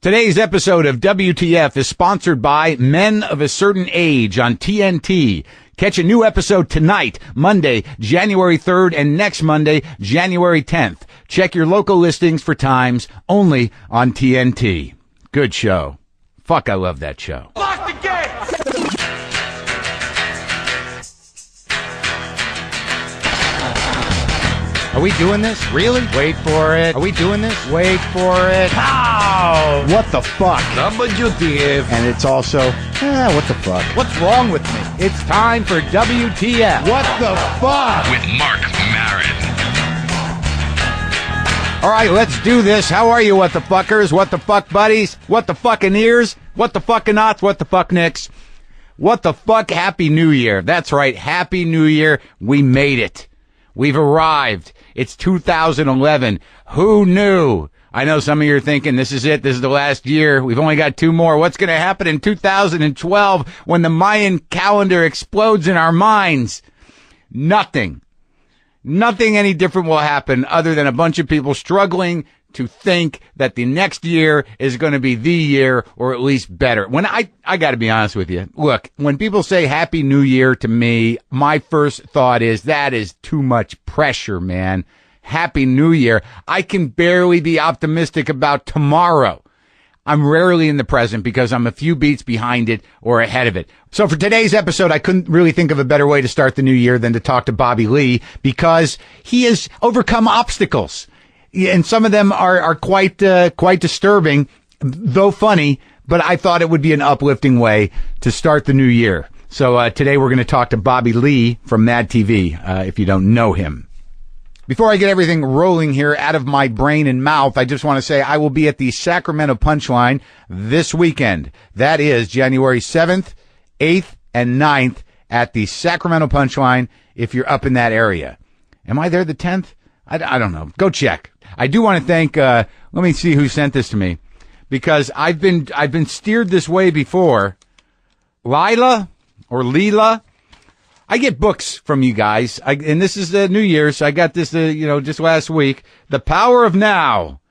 Today's episode of WTF is sponsored by Men of a Certain Age on TNT. Catch a new episode tonight, Monday, January 3rd, and next Monday, January 10th. Check your local listings for times only on TNT. Good show. Fuck, I love that show. Lock the gate! Are we doing this? Really? Wait for it. Are we doing this? Wait for it. How? What the fuck? WTF. And it's also, what the fuck? What's wrong with me? It's time for WTF. What the fuck? With Marc Maron. All right, let's do this. How are you, what the fuckers? What the fuck buddies? What the fucking ears? What the fucking knots? What the fuck nicks? What the fuck? Happy New Year. That's right. Happy New Year. We made it. We've arrived. It's 2011. Who knew? I know some of you are thinking, this is it. This is the last year. We've only got two more. What's going to happen in 2012 when the Mayan calendar explodes in our minds? Nothing. Nothing any different will happen other than a bunch of people struggling to think that the next year is going to be the year or at least better. When I got to be honest with you. Look, when people say Happy New Year to me, my first thought is that is too much pressure, man. Happy New Year. I can barely be optimistic about tomorrow. I'm rarely in the present because I'm a few beats behind it or ahead of it. So for today's episode, I couldn't really think of a better way to start the new year than to talk to Bobby Lee because he has overcome obstacles. And some of them are quite disturbing, though funny, but I thought it would be an uplifting way to start the new year. So today we're going to talk to Bobby Lee from Mad TV, if you don't know him. Before I get everything rolling here out of my brain and mouth, I just want to say I will be at the Sacramento Punchline this weekend. That is January 7th, 8th, and 9th at the Sacramento Punchline if you're up in that area. Am I there the 10th? I don't know. Go check. I do want to thank, let me see who sent this to me, because I've been steered this way before. Lila or Leela. I get books from you guys, and this is New Year's. I got this, just last week. The Power of Now,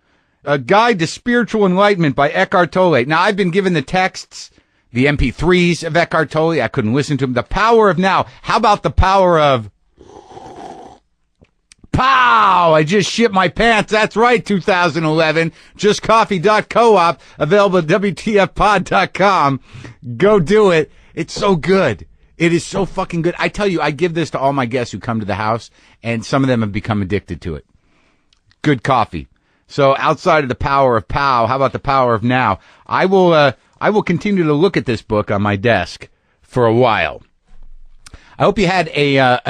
a guide to spiritual enlightenment by Eckhart Tolle. Now, I've been given the texts, the MP3s of Eckhart Tolle. I couldn't listen to him. The Power of Now. How about the power of pow? I just shit my pants. That's right, 2011. JustCoffee.coop, available at WTFpod.com. Go do it. It's so good. It is so fucking good. I tell you, I give this to all my guests who come to the house, and some of them have become addicted to it. Good coffee. So outside of the power of pow, how about the power of now? I will continue to look at this book on my desk for a while. I hope you had a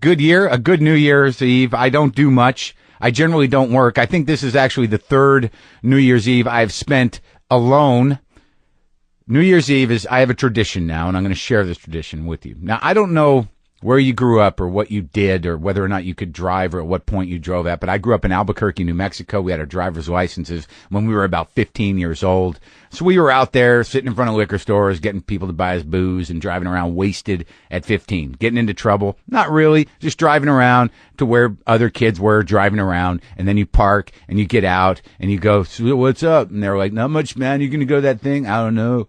good year, a good New Year's Eve. I don't do much. I generally don't work. I think this is actually the third New Year's Eve I've spent alone. New Year's Eve I have a tradition now, and I'm going to share this tradition with you. Now, I don't know where you grew up or what you did or whether or not you could drive or at what point you drove at, but I grew up in Albuquerque, New Mexico. We had our driver's licenses when we were about 15 years old. So we were out there sitting in front of liquor stores, getting people to buy us booze and driving around wasted at 15. Getting into trouble? Not really. Just driving around to where other kids were driving around. And then you park and you get out and you go, so what's up? And they're like, not much, man. You going to go to that thing? I don't know.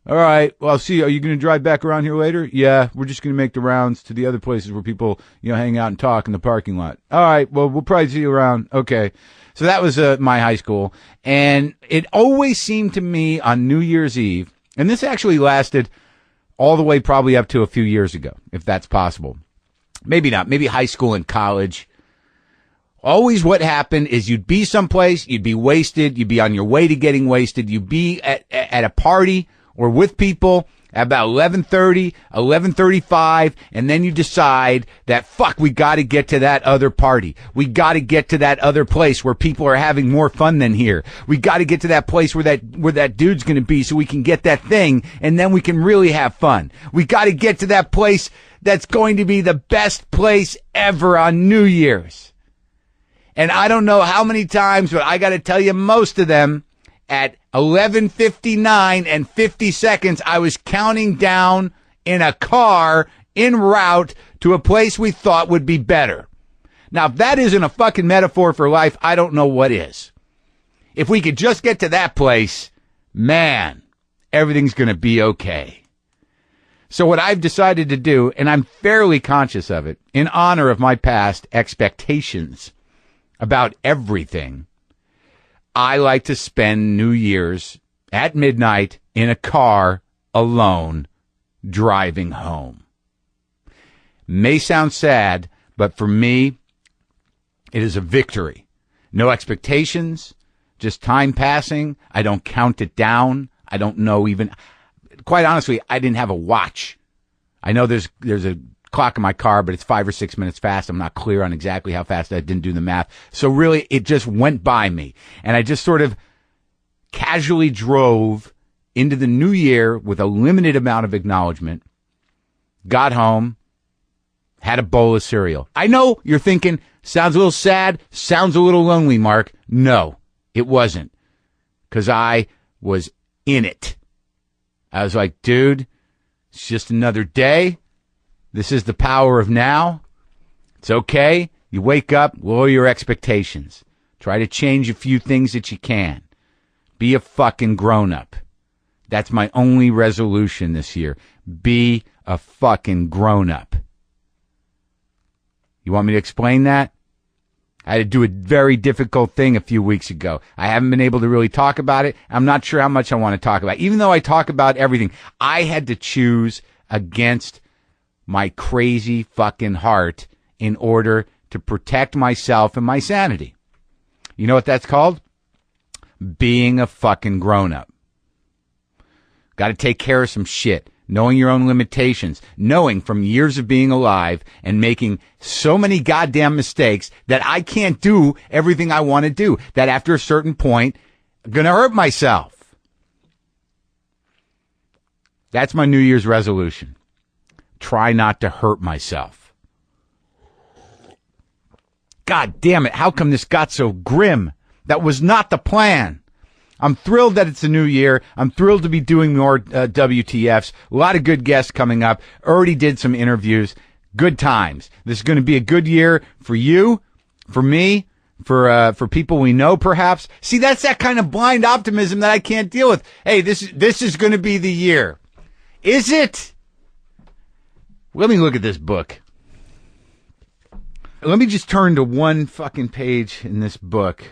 All right. Well, I'll see you. Are you going to drive back around here later? Yeah. We're just going to make the rounds to the other places where people, hang out and talk in the parking lot. All right. Well, we'll probably see you around. Okay. So that was my high school. And it always seemed to me on New Year's Eve, and this actually lasted all the way probably up to a few years ago, if that's possible. Maybe not. Maybe high school and college. Always what happened is you'd be someplace, you'd be wasted, you'd be on your way to getting wasted, you'd be at a party or with people at about 11:30, 11:35, and then you decide that, fuck, we got to get to that other party. We got to get to that other place where people are having more fun than here. We got to get to that place where that dude's going to be so we can get that thing, and then we can really have fun. We got to get to that place that's going to be the best place ever on New Year's. And I don't know how many times, but I got to tell you, most of them, at 11:59 and 50 seconds, I was counting down in a car en route to a place we thought would be better. Now, if that isn't a fucking metaphor for life, I don't know what is. If we could just get to that place, man, everything's going to be okay. So what I've decided to do, and I'm fairly conscious of it, in honor of my past expectations about everything, I like to spend New Year's at midnight in a car alone driving home. May sound sad, but for me, it is a victory. No expectations, just time passing. I don't count it down. I don't know even, quite honestly, I didn't have a watch. I know there's a clock in my car, but it's 5 or 6 minutes fast. I'm not clear on exactly how fast. I didn't do the math. So really, it just went by me. And I just sort of casually drove into the new year with a limited amount of acknowledgement, got home, had a bowl of cereal. I know you're thinking, sounds a little sad, sounds a little lonely, Mark. No, it wasn't. Because I was in it. I was like, dude, it's just another day. This is the power of now. It's okay. You wake up, lower your expectations. Try to change a few things that you can. Be a fucking grown-up. That's my only resolution this year. Be a fucking grown-up. You want me to explain that? I had to do a very difficult thing a few weeks ago. I haven't been able to really talk about it. I'm not sure how much I want to talk about. Even though I talk about everything, I had to choose against my crazy fucking heart in order to protect myself and my sanity. You know what that's called? Being a fucking grown-up. Got to take care of some shit. Knowing your own limitations, knowing from years of being alive and making so many goddamn mistakes that I can't do everything I want to do, that after a certain point, I'm going to hurt myself. That's my New Year's resolution. Try not to hurt myself. God damn it, how come this got so grim? That was not the plan. I'm thrilled that it's a new year. I'm thrilled to be doing more WTFs. A lot of good guests coming up. Already did some interviews. Good times. This is going to be a good year for you, for me, for people we know, perhaps. See, that's that kind of blind optimism that I can't deal with. Hey, this is going to be the year. Is it? Let me look at this book. Let me just turn to one fucking page in this book.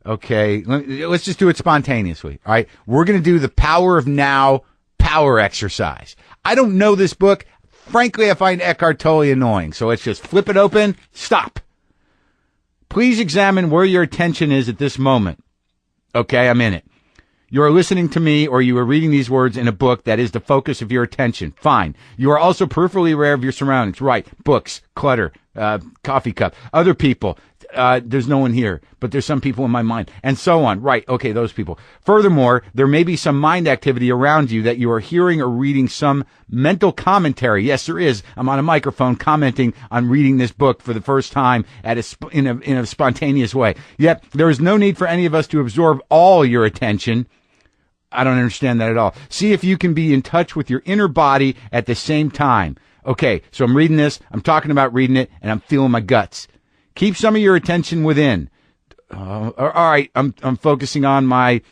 Okay, let's just do it spontaneously. All right, we're going to do the Power of Now power exercise. I don't know this book. Frankly, I find Eckhart Tolle annoying. So let's just flip it open. Stop. Please examine where your attention is at this moment. Okay, I'm in it. You are listening to me or you are reading these words in a book that is the focus of your attention. Fine. You are also peripherally aware of your surroundings. Right. Books, clutter, coffee cup, other people. There's no one here, but there's some people in my mind, and so on. Right. Okay, those people. Furthermore, there may be some mind activity around you that you are hearing or reading some mental commentary. Yes, there is. I'm on a microphone commenting on reading this book for the first time in a spontaneous way. Yet, there is no need for any of us to absorb all your attention. I don't understand that at all. See if you can be in touch with your inner body at the same time. Okay, so I'm reading this, I'm talking about reading it, and I'm feeling my guts. Keep some of your attention within. All right, I'm focusing on my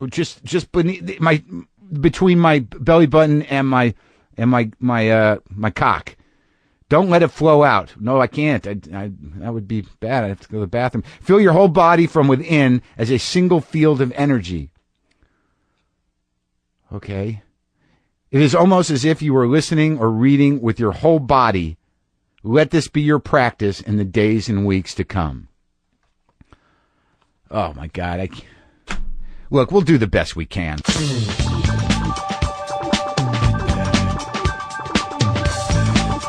just beneath between my belly button and my cock. Don't let it flow out. No, I can't. That would be bad. I have to go to the bathroom. Feel your whole body from within as a single field of energy. Okay. It is almost as if you were listening or reading with your whole body. Let this be your practice in the days and weeks to come. Oh, my God. Look, we'll do the best we can.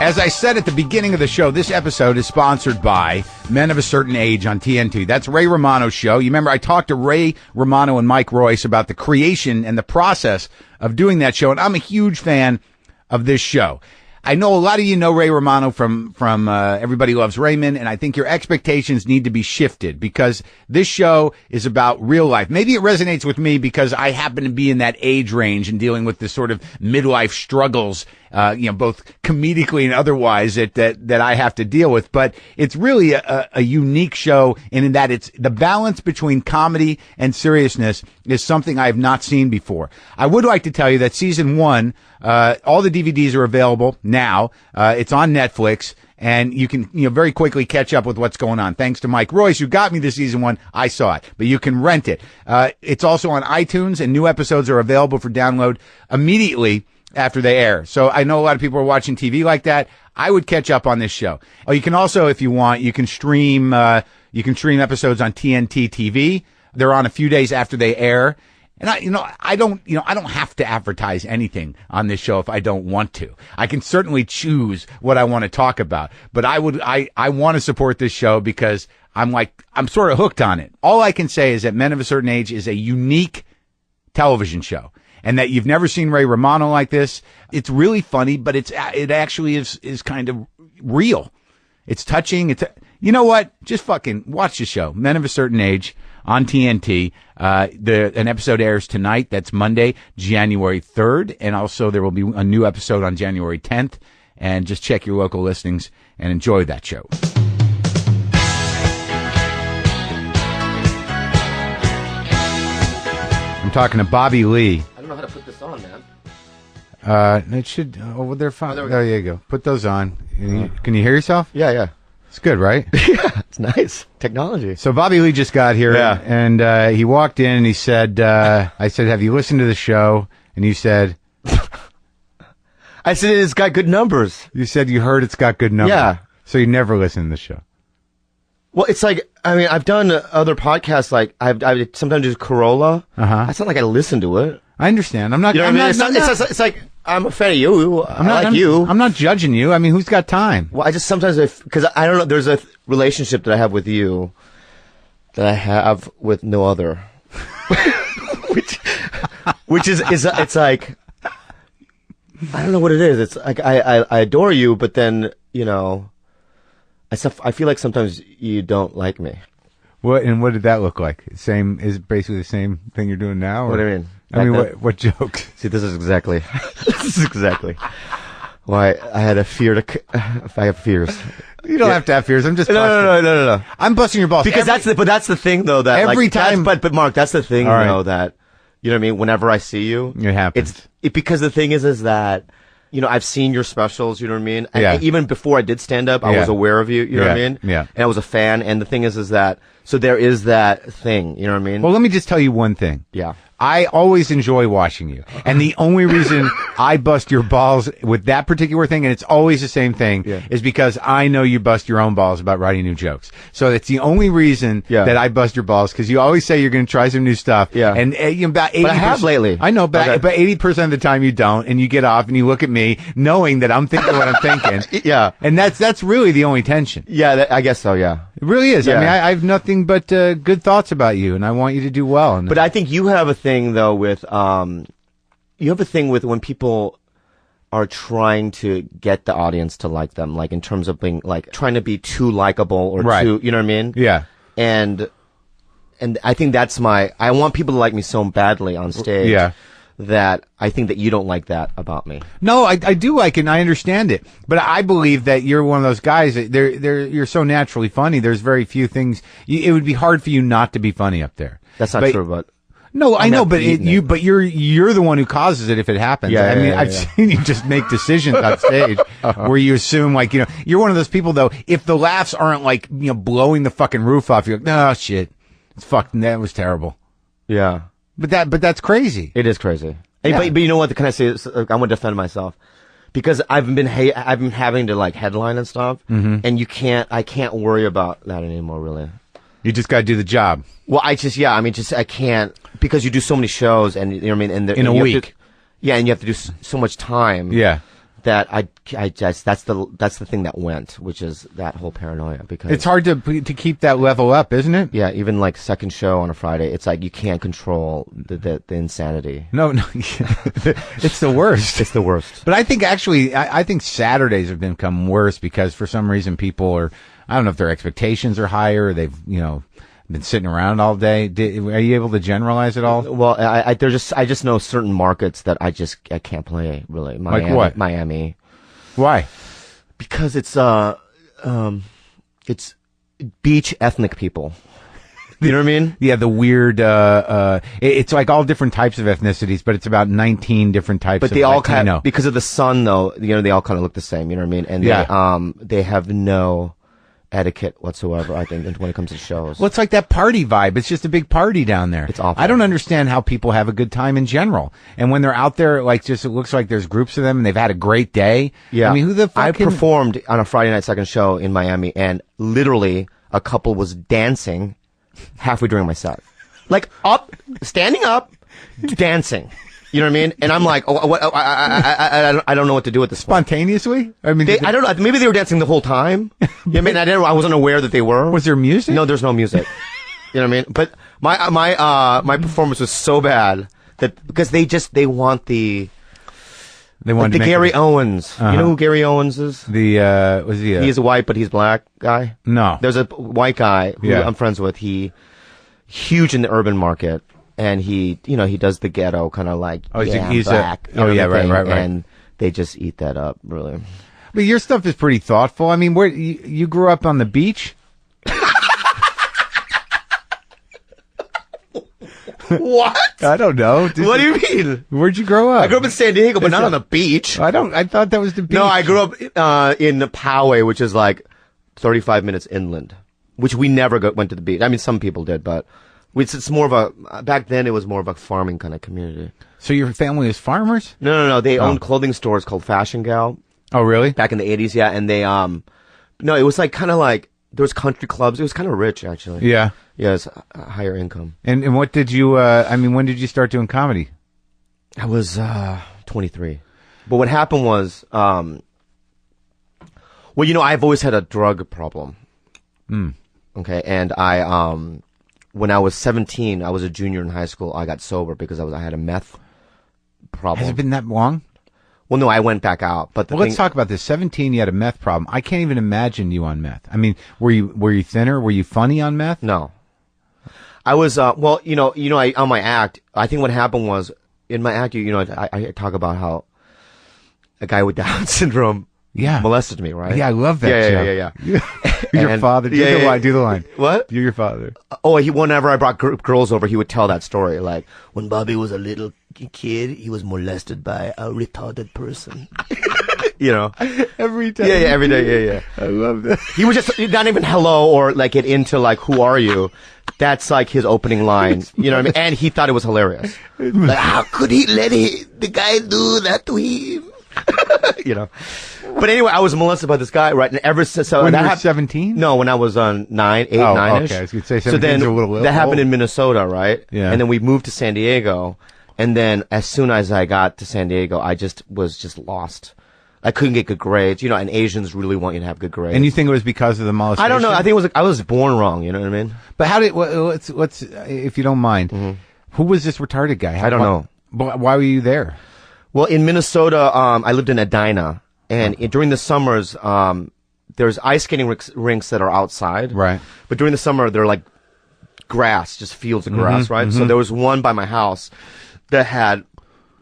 As I said at the beginning of the show, this episode is sponsored by Men of a Certain Age on TNT. That's Ray Romano's show. You remember I talked to Ray Romano and Mike Royce about the creation and the process of doing that show, and I'm a huge fan of this show. I know a lot of you know Ray Romano from Everybody Loves Raymond, and I think your expectations need to be shifted because this show is about real life. Maybe it resonates with me because I happen to be in that age range and dealing with this sort of midlife struggles both comedically and otherwise that I have to deal with. But it's really a unique show in that it's the balance between comedy and seriousness is something I have not seen before. I would like to tell you that season 1, all the DVDs are available now. It's on Netflix. And you can, very quickly catch up with what's going on. Thanks to Mike Royce, who got me the season 1. I saw it, but you can rent it. It's also on iTunes, and new episodes are available for download immediately after they air. So I know a lot of people are watching TV like that. I would catch up on this show. Oh, you can also, if you want, you can stream episodes on TNT TV. They're on a few days after they air. And I don't have to advertise anything on this show if I don't want to. I can certainly choose what I want to talk about, but I want to support this show because I'm sort of hooked on it. All I can say is that Men of a Certain Age is a unique television show, and that you've never seen Ray Romano like this. It's really funny, but it actually is kind of real. It's touching. You know what? Just fucking watch the show. Men of a Certain Age on TNT. An episode airs tonight. That's Monday, January 3rd. And also there will be a new episode on January 10th. And just check your local listings and enjoy that show. I'm talking to Bobby Lee. I don't know how to put this on, man. It should, they're fine. Oh, there you go. Put those on. Can you hear yourself? Yeah. It's good, right? Yeah, it's nice. Technology. So Bobby Lee just got here, Yeah. and he walked in and he said, I said, have you listened to the show? And you said... I said it's got good numbers. You said you heard it's got good numbers. Yeah. So you never listened to the show. Well, it's like, I mean, I've done other podcasts, like, I sometimes do Corolla. Uh-huh. It's not like I listen to it. I understand. I'm not... You know I'm what I mean? not, It's like, I'm a fan of you. I like you. I'm not judging you. I mean, who's got time? Well, I just sometimes, because I don't know, there's a relationship that I have with you that I have with no other. which is it's like, I don't know what it is. It's like, I adore you, but then, I feel like sometimes you don't like me. What did that look like? Is it basically the same thing you're doing now? Or? What do you mean? What jokes? See, this is exactly why I had a fear if I have fears. You don't have to have fears. I'm just No. I'm busting your balls. Because that's the thing though, that every time. But Mark, that's the thing right. though, that, you know what I mean? Whenever I see you, It happens. Because the thing is that, I've seen your specials, you know what I mean? And Yeah. even before I did stand up, I Yeah. was aware of you, you know what I Yeah. mean? Yeah. And I was a fan, and the thing is that, so there is that thing, you know what I mean? Well, let me just tell you one thing. Yeah. I always enjoy watching you. And the only reason I bust your balls with that particular thing, and it's always the same thing, Yeah. is because I know you bust your own balls about writing new jokes. So it's the only reason Yeah. that I bust your balls, because you always say you're going to try some new stuff. Yeah. And about 80%. But I have lately. I know, but Okay. 80% of the time you don't, and you get off and you look at me knowing that I'm thinking what I'm thinking. Yeah. And that's really the only tension. Yeah, I guess so, yeah. It really is. I Yeah. mean, I have nothing but good thoughts about you, and I want you to do well. And But I think you have a thing though with when people are trying to get the audience to like them, like in terms of being like trying to be too likable or Right. too, you know what I mean? yeah. And I think I want people to like me so badly on stage. Yeah. That I think that you don't like that about me. No, I do like it, and I understand it. But I believe that you're one of those guys that you're so naturally funny. There's very few things. It would be hard for you not to be funny up there. That's not true, but no, I know, but eating it. but you're the one who causes it if it happens. Yeah, I mean, yeah, I've yeah. seen you just make decisions on stage where you assume, like, you're one of those people though. If the laughs aren't like blowing the fucking roof off, you're like, no shit, it's fucking, that was terrible. yeah, But that's crazy. it is crazy. Hey, Yeah. but you know what? Can I say this? I'm gonna defend myself because I've been having to like headline and stuff, and I can't worry about that anymore. Really. You just got to do the job. Well, I can't because you do so many shows, and you know what I mean. And In a and you have week. to- yeah, and you have to do so much time. Yeah. That I just that's the thing that went, which is that whole paranoia because It's hard to keep that level up, isn't it? yeah, even like second show on a Friday, it's like you can't control the insanity. No, it's the worst. It's the worst. But I think actually, I think Saturdays have become worse because for some reason people are, I don't know if their expectations are higher, they've, been sitting around all day. Are you able to generalize at all? Well, I just know certain markets that I can't play really. Miami, like what? Miami. Why? Because it's beach ethnic people. You know what I mean? Yeah, the weird. It's like all different types of ethnicities, but it's about 19 different types. But of they all Latino. kind of, because of the sun, though. They all kind of look the same. You know what I mean? And they have no etiquette whatsoever, I think, when it comes to shows. Well, it's like that party vibe. It's just a big party down there. It's awful. I don't understand how people have a good time in general. And when they're out there, like, just it looks like there's groups of them and they've had a great day. Yeah. I mean, who the fuck I performed on a Friday night second show in Miami, and literally a couple was dancing halfway during my set. Like, standing up, dancing. You know what I mean? And I'm like, I don't know what to do at this point. Spontaneously? I mean, I don't know. Maybe they were dancing the whole time. I mean, I wasn't aware that they were. Was there music? No, there's no music. You know what I mean? But my performance was so bad that because they want the Gary Owens. You know who Gary Owens is? Was he? He's a white, but he's black guy. No. There's a white guy who I'm friends with. He huge in the urban market. And he does the ghetto kind of like, he's black. Right. And they just eat that up, really. But your stuff is pretty thoughtful. I mean, where you grew up on the beach? What? I don't know. What do you mean? Where'd you grow up? I grew up in San Diego, but not on the beach. I thought that was the beach. No, I grew up in Poway, which is like 35 minutes inland, which we never went to the beach. I mean, some people did, but it's more of a, back then it was more of a farming kind of community. So your family was farmers? No. They owned clothing stores called Fashion Gal. Oh, really? Back in the 80s, yeah. And they, no, it was like kind of like, there was country clubs. It was kind of rich, actually. Yeah. Yeah, it's a higher income. And what did you, when did you start doing comedy? I was, 23. But what happened was, well, I've always had a drug problem. Okay. And when I was 17, I was a junior in high school. I got sober because I had a meth problem. Has it been that long? Well, no, I went back out. But let's talk about this. 17, you had a meth problem. I can't even imagine you on meth. I mean, were you thinner? Were you funny on meth? No. I was, on my act, I think what happened was, in my act, I talk about how a guy with Down syndrome molested me, right? Yeah, I love that show. Yeah. Your father. Do the line. What? You're your father. Whenever I brought girls over, he would tell that story. Like, when Bobby was a little kid, he was molested by a retarded person. Every time. Yeah, every day. Yeah. I love that. He was just not even hello or like get into like, who are you? That's like his opening line. You know what I mean? And he thought it was hilarious. Like, how could he let the guy do that to him? But anyway, I was molested by this guy, right? And ever since, when you were 17? No, when I was 9-ish. Okay, I was going to say 17 so then a little that happened in Minnesota, right? Yeah. And then we moved to San Diego, and then as soon as I got to San Diego, I was lost. I couldn't get good grades, and Asians really want you to have good grades. And you think it was because of the molestation? I don't know. I think it was I was born wrong. You know what I mean? But how did? What's if you don't mind? Mm-hmm. Who was this retarded guy? I don't know. Why were you there? Well, in Minnesota, I lived in Edina, and during the summers, there's ice skating rinks that are outside. Right. But during the summer, they're like grass, just fields of grass, right? Mm-hmm. So there was one by my house that had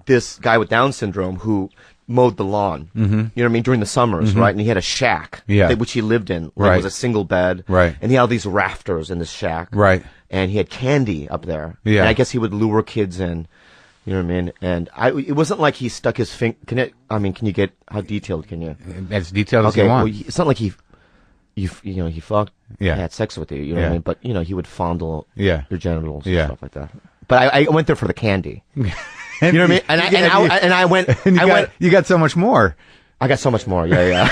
this guy with Down syndrome who mowed the lawn. Mm-hmm. You know what I mean? During the summers, right? And he had a shack, which he lived in. Like, it was a single bed. Right. And he had all these rafters in this shack. Right. And he had candy up there. Yeah. And I guess he would lure kids in. You know what I mean? And it wasn't like he stuck his finger. Can you get, how detailed can you? As detailed as you want. Well, it's not like he fucked, had sex with you. You know what I mean? But he would fondle your genitals and stuff like that. But I went there for the candy. You know what I mean? And I went. You got so much more. I got so much more. Yeah.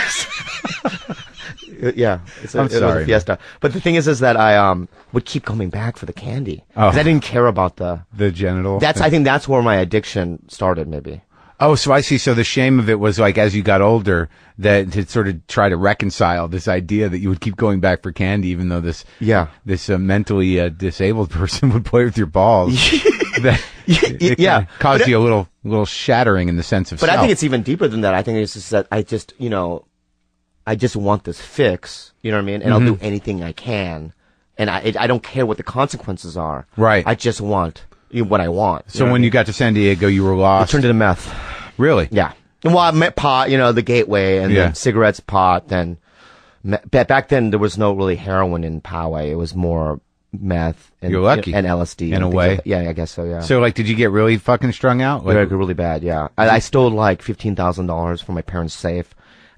Yeah. It was a fiesta. But the thing is that I would keep coming back for the candy because I didn't care about the genital. I think that's where my addiction started, maybe. Oh, so I see. So the shame of it was like as you got older, that to sort of try to reconcile this idea that you would keep going back for candy, even though this mentally disabled person would play with your balls. It caused you a little shattering in the sense of. But self. I think it's even deeper than that. I think it's just that I just want this fix. You know what I mean? And I'll do anything I can and I don't care what the consequences are. Right. I just want what I want. So when you got to San Diego, you were lost. I turned into meth. Really? Yeah. Well, I met pot, the gateway, and then cigarettes, pot, then back then there was no really heroin in Poway. It was more meth and, You're lucky. And LSD. In a way. Yeah, I guess so, yeah. So, like, did you get really fucking strung out? Like, really bad, yeah. I stole like $15,000 from my parents' safe,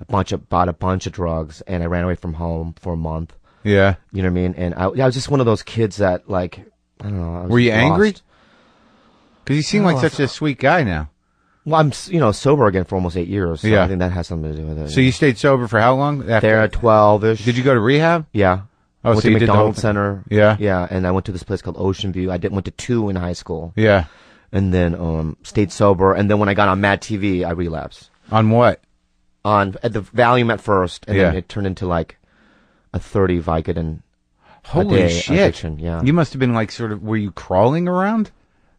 bought a bunch of drugs, and I ran away from home for a month. Yeah. You know what I mean? And I was just one of those kids that, like, I don't know. I was Were you lost. angry? Because you seem like such a sweet guy now. Well, I'm, sober again for almost 8 years. So Yeah. I think that has something to do with it. So you stayed sober for how long? After? There at 12-ish. Did you go to rehab? Yeah. Oh, I went so to you did the whole McDonald's Center. Yeah. Yeah, and I went to this place called Ocean View. Went to 2 in high school. Yeah. And then stayed sober. And then when I got on Mad TV, I relapsed. On what? At the Valium at first, and Yeah. then it turned into like a 30 Vicodin Holy a day shit. addiction. Yeah. You must have been like were you crawling around?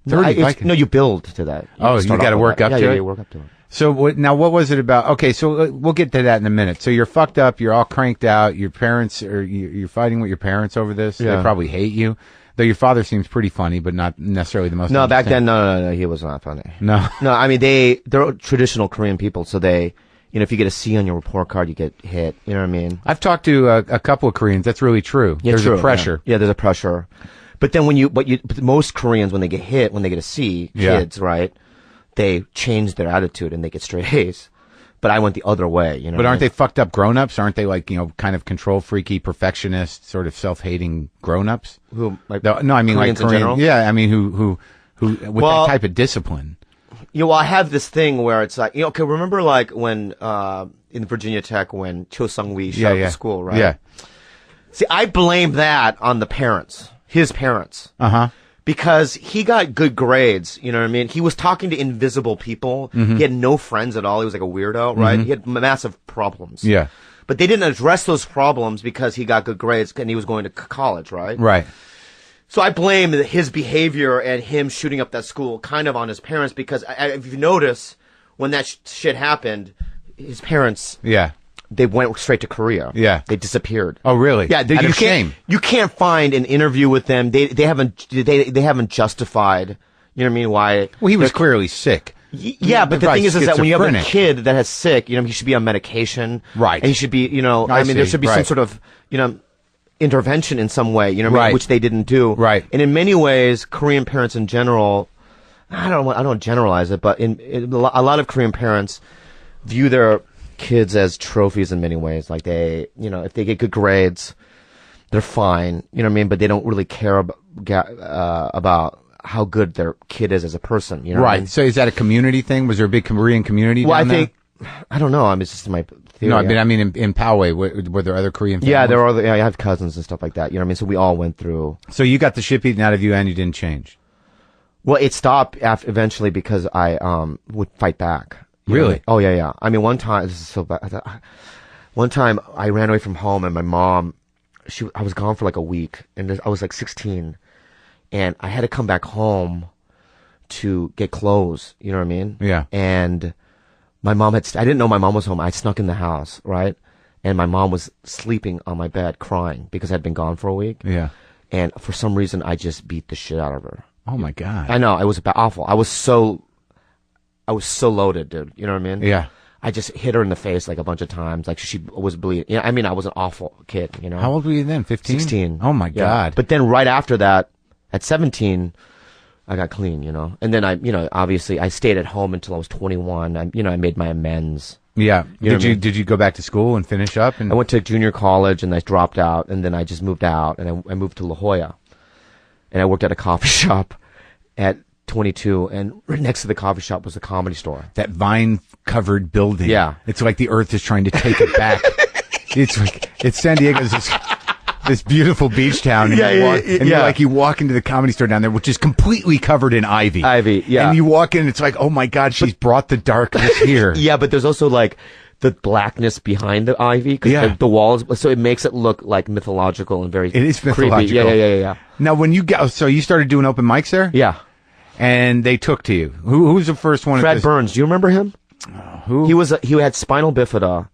No, 30 Vicodin. no, you build to that. Oh, start you gotta off with work that. up to Yeah, it? you work up to it. So now what was it about? Okay, so we'll get to that in a minute. So you're fucked up. You're all cranked out. Your parents you're fighting with your parents over this. Yeah. They probably hate you. Though your father seems pretty funny, but not necessarily the most. No, back interesting. then, no, he was not funny. No. No, I mean, they're traditional Korean people, so they, if you get a C on your report card, you get hit. You know what I mean? I've talked to a couple of Koreans. That's really true. Yeah, There's true, a pressure. Yeah, there's a pressure. But then but most Koreans, when they get hit, when they get a C, Yeah. kids, right, they change their attitude and they get straight A's. But I went the other way, But aren't they fucked up grown-ups? Aren't they like, kind of control freaky, perfectionist, sort of self-hating grown-ups? Who? Like, No, I mean Koreans like in Korean. general? Yeah, I mean who with Well- that type of discipline. Well, I have this thing where it's like, okay, remember like when, in Virginia Tech, when Cho Sung-wi shot up the school, right? Yeah. See, I blame that on the parents, his parents. Uh-huh. Because he got good grades, you know what I mean? He was talking to invisible people. Mm-hmm. He had no friends at all. He was like a weirdo, right? He had massive problems. Yeah. But they didn't address those problems because he got good grades and he was going to college, right? Right. So I blame his behavior and him shooting up that school kind of on his parents because if you notice, when that shit happened, his parents, Yeah. they went straight to Korea. Yeah. They disappeared. Oh, really? Yeah, Out of you shame. You can't find an interview with them. They haven't justified. You know what I mean? Why? Well, he was clearly sick. Yeah, but the Right, thing is that when you have a schizophrenic. kid that has sick, he should be on medication. Right. And he should be, I there see, should be some right. sort of, intervention in some way. You know what I Right. mean? Which they didn't do. Right. And in many ways, Korean parents in general, I don't generalize it, but in a lot of Korean parents view their kids as trophies in many ways. Like if they get good grades, they're fine. You know what I mean? But they don't really care about how good their kid is as a person. You know what I Right. mean? So is that a community thing? Was there a big Korean community Well, I down there? think, I don't know. I mean, it's just my theory. No, I mean in Poway, were there other Korean families? Yeah, there are. I have cousins and stuff like that. You know what I mean? So we all went through. So you got the shit beaten out of you and you didn't change. Well, it stopped eventually because I would fight back. You know what I Really? mean? Oh yeah. I mean, one time this is so bad. One time I ran away from home and my mom, I was gone for like a week and I was like 16, and I had to come back home to get clothes. You know what I mean? Yeah. And my mom I didn't know my mom was home. I snuck in the house, right? And my mom was sleeping on my bed crying because I'd been gone for a week. Yeah. And for some reason, I just beat the shit out of her. Oh my God. I know, it was awful. I was so loaded, dude. You know what I mean? Yeah. I just hit her in the face like a bunch of times. Like she was bleeding. Yeah, I mean, I was an awful kid, you know? How old were you then? 15? 16. Oh my Yeah. God. But then right after that, at 17, I got clean, And then obviously I stayed at home until I was 21. I made my amends. Yeah. You know what I mean? Did you go back to school and finish up? And I went to junior college and I dropped out, and then I just moved out and I moved to La Jolla. And I worked at a coffee shop at 22, and right next to the coffee shop was a comedy store. that vine-covered building. Yeah. It's like the earth is trying to take it back. It's San Diego's this beautiful beach town. And you walk into the comedy store down there, which is completely covered in ivy. Ivy, yeah. And you walk in, and it's like, oh my God, she's brought the darkness here. Yeah, but there's also like the blackness behind the ivy, because Yeah. the walls, so it makes it look like mythological and very It is creepy. mythological. Yeah. Now, when you got, so you started doing open mics there? Yeah. And they took to you. Who was the first one? Fred Burns, do you remember him? Who? He had spinal bifida,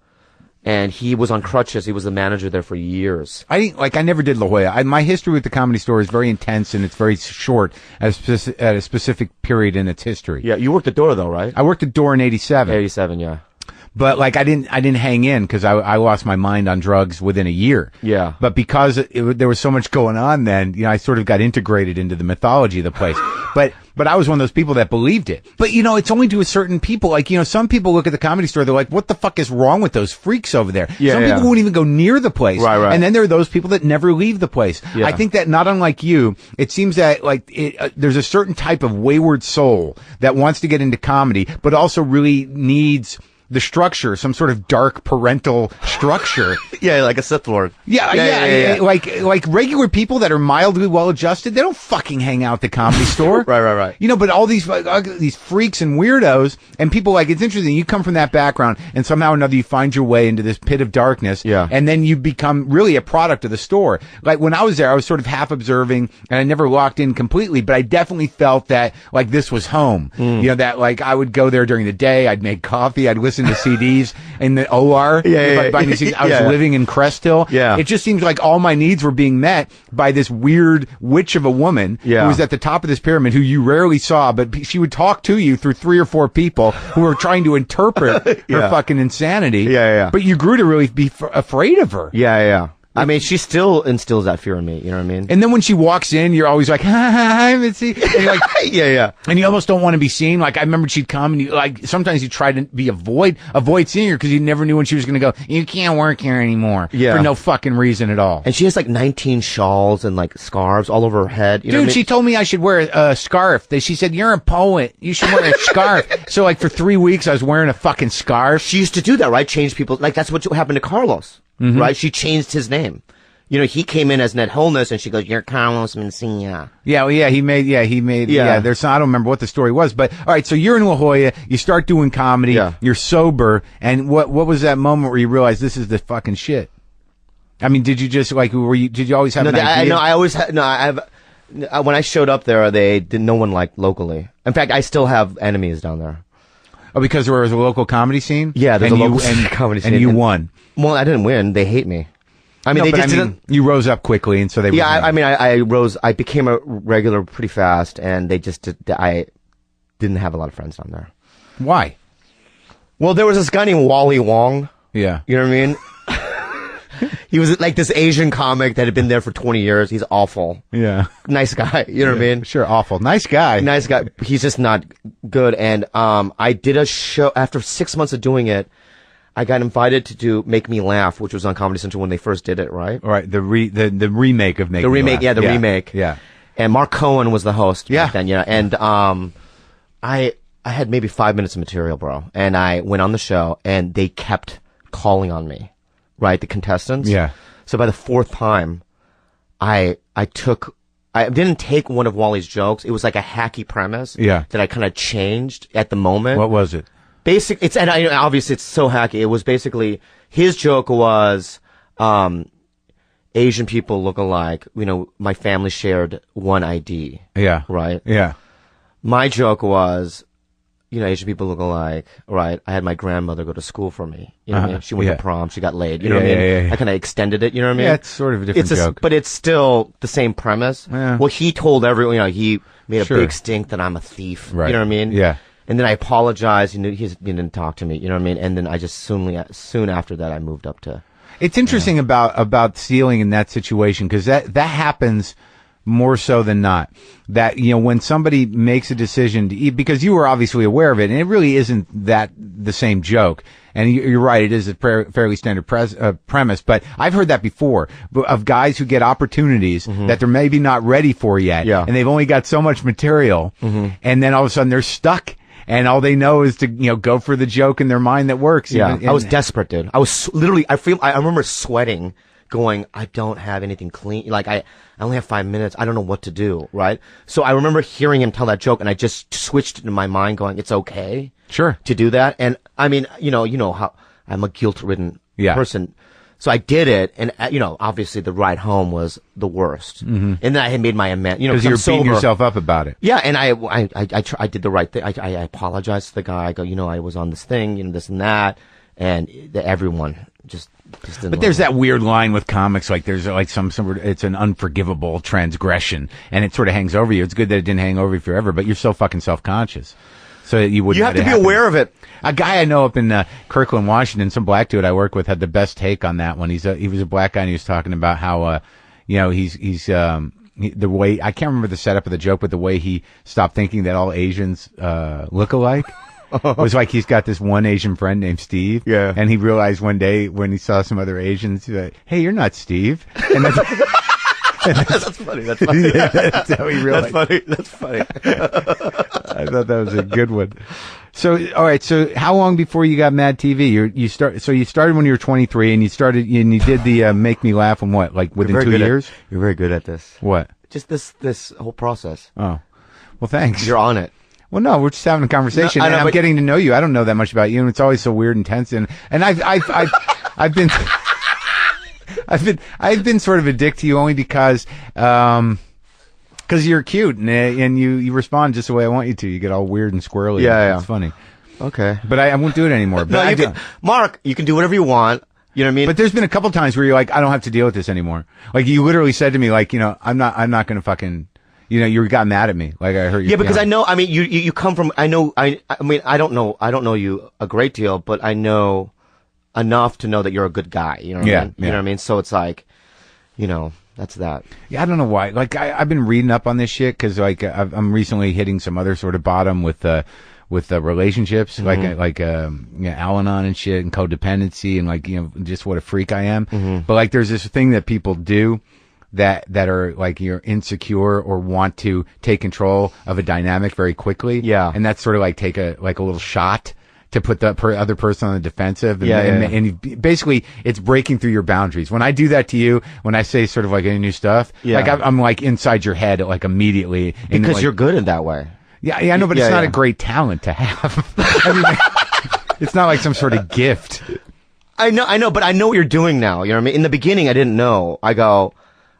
and he was on crutches. He was the manager there for years. I never did La Jolla. My history with the Comedy Store is very intense and it's very short at a specific period in its history. Yeah, you worked the door though, right? I worked the door in 87. 87, yeah. But like I didn't hang in because I lost my mind on drugs within a year. Yeah. But because there was so much going on then, I sort of got integrated into the mythology of the place. But I was one of those people that believed it. But it's only to a certain people. Like, some people look at the Comedy Store, they're like, what the fuck is wrong with those freaks over there? Yeah, Some people won't even go near the place. Right. And then there are those people that never leave the place. Yeah. I think that not unlike you, it seems that there's a certain type of wayward soul that wants to get into comedy, but also really needs the structure, some sort of dark parental structure. Yeah, like a Sith Lord. Yeah. Like regular people that are mildly well adjusted, they don't fucking hang out at the Comedy Store. Right. But all these freaks and weirdos and people, like, it's interesting. You come from that background and somehow or another you find your way into this pit of darkness. Yeah. And then you become really a product of the store. Like when I was there, I was sort of half observing and I never locked in completely, but I definitely felt that like this was home. That like I would go there during the day. I'd make coffee. I'd listen to CDs in the OR. Yeah. I was living in Crest Hill. Yeah. It just seems like all my needs were being met by this weird witch of a woman who was at the top of this pyramid who you rarely saw, but she would talk to you through 3 or 4 people who were trying to interpret her fucking insanity. Yeah. But you grew to really be afraid of her. Yeah. I mean, she still instills that fear in me. You know what I mean? And then when she walks in, you're always like, hi, Mitzi. And like, yeah. And you almost don't want to be seen. Like, I remember she'd come and sometimes you try to avoid seeing her because you never knew when she was going to go, you can't work here anymore. Yeah. For no fucking reason at all. And she has like 19 shawls and like scarves all over her head. You know what I mean? She told me I should wear a scarf. She said, you're a poet. You should wear a scarf. So like for 3 weeks, I was wearing a fucking scarf. She used to do that, right? Change people. Like that's what happened to Carlos, right? She changed his name. He came in as Ned Holness, and she goes, "You're Carlos Mencia." He made. I don't remember what the story was, but all right. So you're in La Jolla. You start doing comedy. Yeah. You're sober, and what was that moment where you realized this is the fucking shit? I mean, did you just did you always have an idea? I always had. No, I have. When I showed up there, no one liked locally. In fact, I still have enemies down there. Oh, because there was a local comedy scene. Yeah, there's a local comedy scene, and you won. Well, I didn't win. They hate me. I mean, you rose up quickly, and so they. Yeah, I rose. I became a regular pretty fast, and I didn't have a lot of friends down there. Why? Well, there was this guy named Wally Wong. Yeah. You know what I mean? He was like this Asian comic that had been there for 20 years. He's awful. Yeah. Nice guy. You know what I mean? Sure, awful. Nice guy. Nice guy. He's just not good. And I did a show after 6 months of doing it. I got invited to do Make Me Laugh, which was on Comedy Central when they first did it, right? Right. The remake of Make Me Laugh. Yeah, the remake. Yeah. And Mark Cohen was the host. Yeah. Back then, yeah. And I had maybe 5 minutes of material, bro. And I went on the show, and they kept calling on me, right? The contestants. Yeah. So by the 4th time, I didn't take one of Wally's jokes. It was like a hacky premise. Yeah. That I kind of changed at the moment. What was it? Obviously it's so hacky. It was basically, his joke was, Asian people look alike. My family shared one ID. Yeah. Right? Yeah. My joke was, Asian people look alike. Right? I had my grandmother go to school for me. You know what I mean? She went to prom. She got laid. You know what I mean? Yeah. I kind of extended it. You know what I mean? Yeah, it's sort of a different joke. But it's still the same premise. Yeah. Well, he told everyone, he made a big stink that I'm a thief. Right. You know what I mean? Yeah. And then I apologized. He didn't talk to me. You know what I mean? And then I just soon after that, I moved up to. It's interesting about stealing in that situation because that happens more so than not. That when somebody makes a decision to eat, because you were obviously aware of it, and it really isn't that the same joke. And you're right, it is a fairly standard premise. But I've heard that before of guys who get opportunities that they're maybe not ready for yet, and they've only got so much material, and then all of a sudden they're stuck. And all they know is to, go for the joke in their mind that works. Yeah. I was desperate, dude. I was literally, I remember sweating, going, I don't have anything clean. Like, I only have 5 minutes. I don't know what to do. Right. So I remember hearing him tell that joke and I just switched it in my mind going, it's okay. Sure. To do that. And I mean, you know how I'm a guilt-ridden person. So I did it, and obviously the ride home was the worst. Mm-hmm. And then I had made my amends. Because you're beating yourself up about it. Yeah, and I did the right thing. I apologized to the guy. I go, I was on this thing, this and that, and everyone just didn't But there's that weird line with comics, like there's like some sort of, it's an unforgivable transgression, and it sort of hangs over you. It's good that it didn't hang over you forever, but you're so fucking self-conscious. So you wouldn't. You have to be aware of it. A guy I know up in Kirkland, Washington, some black dude I work with had the best take on that one. He was a black guy, and he was talking about how, the way, I can't remember the setup of the joke, but the way he stopped thinking that all Asians look alike. Was like he's got this one Asian friend named Steve. Yeah. And he realized one day when he saw some other Asians, he's like, hey, you're not Steve. And that's, That's funny. That's funny. yeah, that's how he realized. That's funny. I thought that was a good one. So, all right. So, how long before you got Mad TV? You started when you were 23, and you did the Make Me Laugh in what, like within 2 years? You're very good at this. What? Just this whole process. Oh, well, thanks. You're on it. Well, no, we're just having a conversation, No, I know, and I'm but- getting to know you. I don't know that much about you, and it's always so weird and tense. And I've been I've been sort of a dick to you only because you're cute and you respond just the way I want you to. You get all weird and squirrely. Yeah. It's funny. Okay. But I won't do it anymore. But No, I did. Mark, you can do whatever you want. You know what I mean? But there's been a couple times where you're like, I don't have to deal with this anymore. Like you literally said to me, like, I'm not going to fucking. You got mad at me. Like I heard you. Yeah, because I know. I mean, you come from. I know. I mean, I don't know you a great deal, but I know enough to know that you're a good guy. You know what I mean? You know what I mean? So it's like, that's that. Yeah, I don't know why. Like I've been reading up on this shit because like I'm recently hitting some other sort of bottom with relationships, Mm-hmm. like Al-Anon and shit, and codependency, and like just what a freak I am. Mm-hmm. But like there's this thing that people do that are like you're insecure or want to take control of a dynamic very quickly. Yeah. And that's sort of like take a little shot to put the other person on the defensive. And, Yeah, and basically it's breaking through your boundaries. When I do that to you, when I say sort of like any new stuff, Yeah. like I'm like inside your head like immediately. And, Because like, you're good in that way. Yeah, I know, but Yeah, it's not yeah. a great talent to have. I mean, it's not like some sort of gift. I know, but I know what you're doing now. You know what I mean? In the beginning, I didn't know. I go,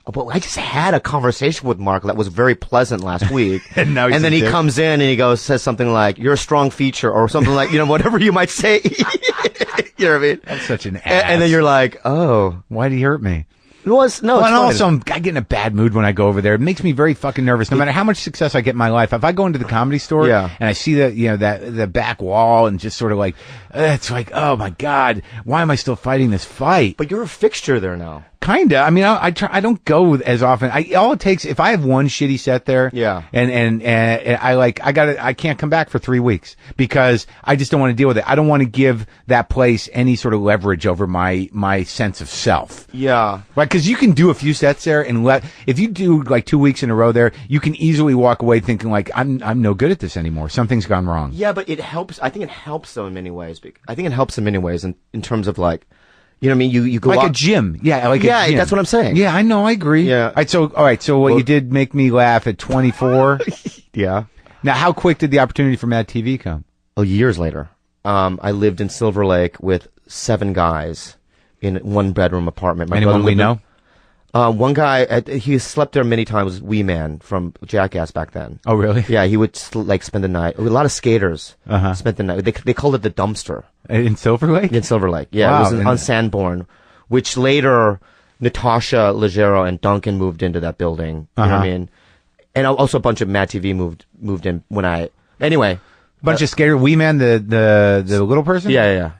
but I just had a conversation with Mark that was very pleasant last week. And now he's then a he dick. comes in and says something like, you're a strong feature, or something like, whatever you might say. You know what I mean? That's such an ass. And then you're like, oh. Why'd he hurt me? No, Well, it's and fine. also, I get in a bad mood when I go over there. It makes me very fucking nervous. No matter how much success I get in my life, if I go into the Comedy Store Yeah. and I see the back wall and just sort of like, it's like, oh my God, why am I still fighting this fight? But you're a fixture there now. Kinda. I mean, I don't go as often. All it takes, if I have one shitty set there, Yeah. and I can't come back for 3 weeks because I just don't want to deal with it. I don't want to give that place any sort of leverage over my sense of self. Yeah. Right, because you can do a few sets there, and if you do like 2 weeks in a row there, you can easily walk away thinking like I'm no good at this anymore. Something's gone wrong. Yeah, but it helps. I think it helps though in many ways. I think it helps in many ways in terms of like, you know what I mean? You go Like out- a gym, yeah, like a Yeah, gym. that's what I'm saying. Yeah, I know, I agree. Yeah. All right. So what you did make me laugh at 24. Yeah. Now, how quick did the opportunity for Mad TV come? Oh, years later. I lived in Silver Lake with 7 guys in 1-bedroom apartment. My Anyone brother we lived know? One guy, he slept there many times, Wee Man from Jackass back then. Oh, really? Yeah, he would spend the night. A lot of skaters spent the night. They called it the dumpster In Silver Lake? in Silver Lake. Yeah, Wow, it was and- on Sanborn, which later Natasha Leggero and Duncan moved into that building. You know what I mean? And also a bunch of Mad TV moved in when anyway. Bunch of skater. Wee Man, the little person? Yeah.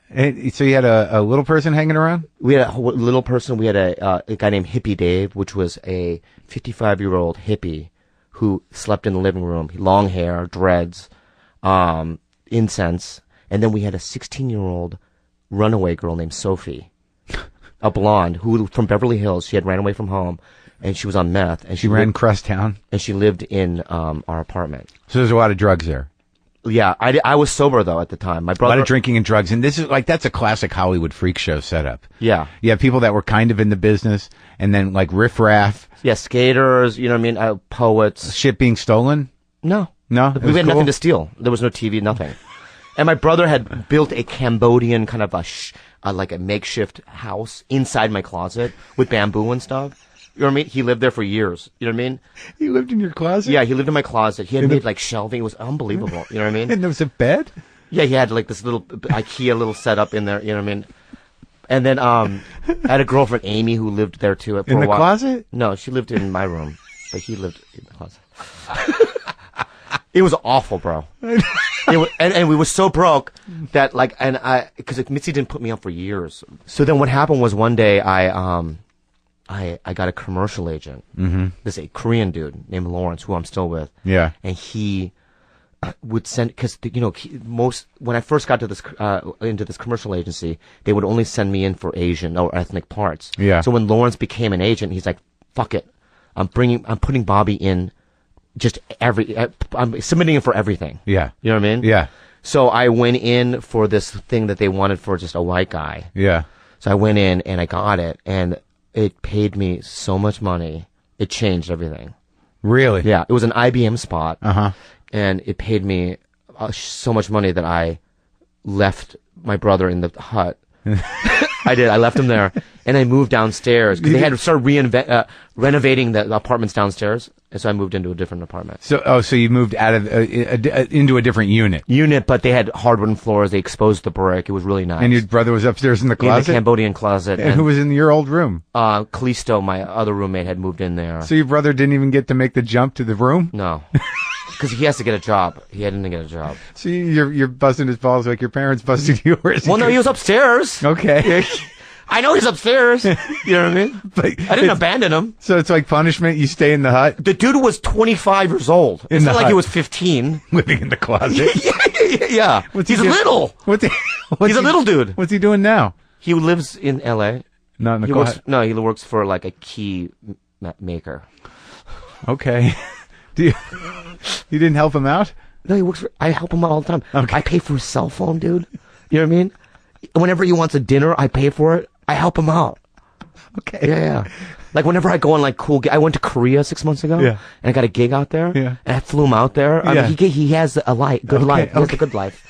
So you had a little person hanging around? We had a little person. We had a guy named Hippie Dave, which was a 55-year-old hippie who slept in the living room. Long hair, dreads, incense. And then we had a 16-year-old runaway girl named Sophie, a blonde who from Beverly Hills. She had ran away from home, and she was on meth. And She ran Crosstown. and she lived in our apartment. So there's a lot of drugs there. Yeah, I was sober though at the time. My A brother. lot of drinking and drugs. And this is like, that's a classic Hollywood freak show setup. Yeah. You have people that were kind of in the business and then like riffraff, Yeah, skaters. You know what I mean? Poets. shit being stolen. No. No? It We was had cool? nothing to steal. There was no TV, nothing. And my brother had built a Cambodian kind of like a makeshift house inside my closet with bamboo and stuff. You know what I mean? He lived there for years. You know what I mean? You lived in your closet? Yeah, he lived in my closet. He had made like shelving. It was unbelievable. You know what I mean? And there was a bed? Yeah, he had like this little IKEA little setup in there. You know what I mean? And then I had a girlfriend, Amy, who lived there too. For In the a while. closet? No, she lived in my room, but he lived in the closet. It was awful, bro. And we were so broke that because Mitzi didn't put me up for years. So then what happened was one day I got a commercial agent. Mm-hmm. This a Korean dude named Lawrence, who I'm still with. Yeah. And he would send, because when I first got to this into this commercial agency, they would only send me in for Asian or ethnic parts. Yeah. So when Lawrence became an agent, he's like, "Fuck it, I'm putting Bobby in just I'm submitting him for everything." Yeah. You know what I mean? Yeah. So I went in for this thing that they wanted for just a white guy. Yeah. So I went in and I got it, and it paid me so much money. It changed everything. Really? Yeah. It was an IBM spot. Uh-huh. And it paid me so much money that I left my brother in the hut. I did. I left him there, and I moved downstairs because they had started renovating the apartments downstairs, and so I moved into a different apartment. So you moved out of into a different unit, But they had hardwood floors. They exposed the brick. It was really nice. and your brother was upstairs in the in closet. the Cambodian closet. And who was in your old room? Callisto, my other roommate, had moved in there. So your brother didn't even get to make the jump to the room. No. Because he has to get a job. He had to get a job. So you're busting his balls like your parents busted yours. Well, no, he was upstairs. Okay. I know he's upstairs. You know what I mean? But I didn't abandon him. So it's like punishment. You stay in the hut, The dude was 25 years old. It's the not like hut. he was 15. living in the closet. Yeah. What's he He's do- little. What's He's a little dude. What's he doing now? He lives in L.A. Not in the He closet. he works for like a key maker. Okay. You didn't help him out? No, he works for, I help him out all the time. Okay. I pay for his cell phone, dude. You know what I mean? Whenever he wants a dinner, I pay for it. I help him out. Okay. Yeah. Like whenever I go on like cool, I went to Korea 6 months ago. Yeah. And I got a gig out there. Yeah. And I flew him out there. I Yeah. mean, he has a good life. He has a good life.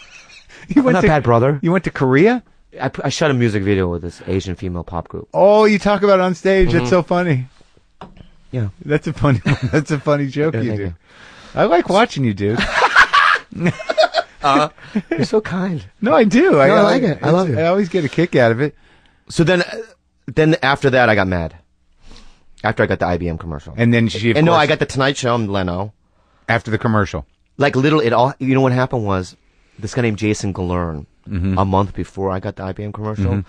You I'm not bad, brother. You went to Korea? I shot a music video with this Asian female pop group. Oh, you talk about it on stage. Mm-hmm. That's so funny. Yeah. That's a funny. That's a funny joke Yeah, you thank do. you. I like watching you, dude. You're so kind. No, I do. I like it. I love you. I always get a kick out of it. So then after that, I got mad. After I got the IBM commercial. And then she. No, I got the Tonight Show. I'm Leno. after the commercial. Like it all. You know what happened was this guy named Jason Galern. A month before I got the IBM commercial,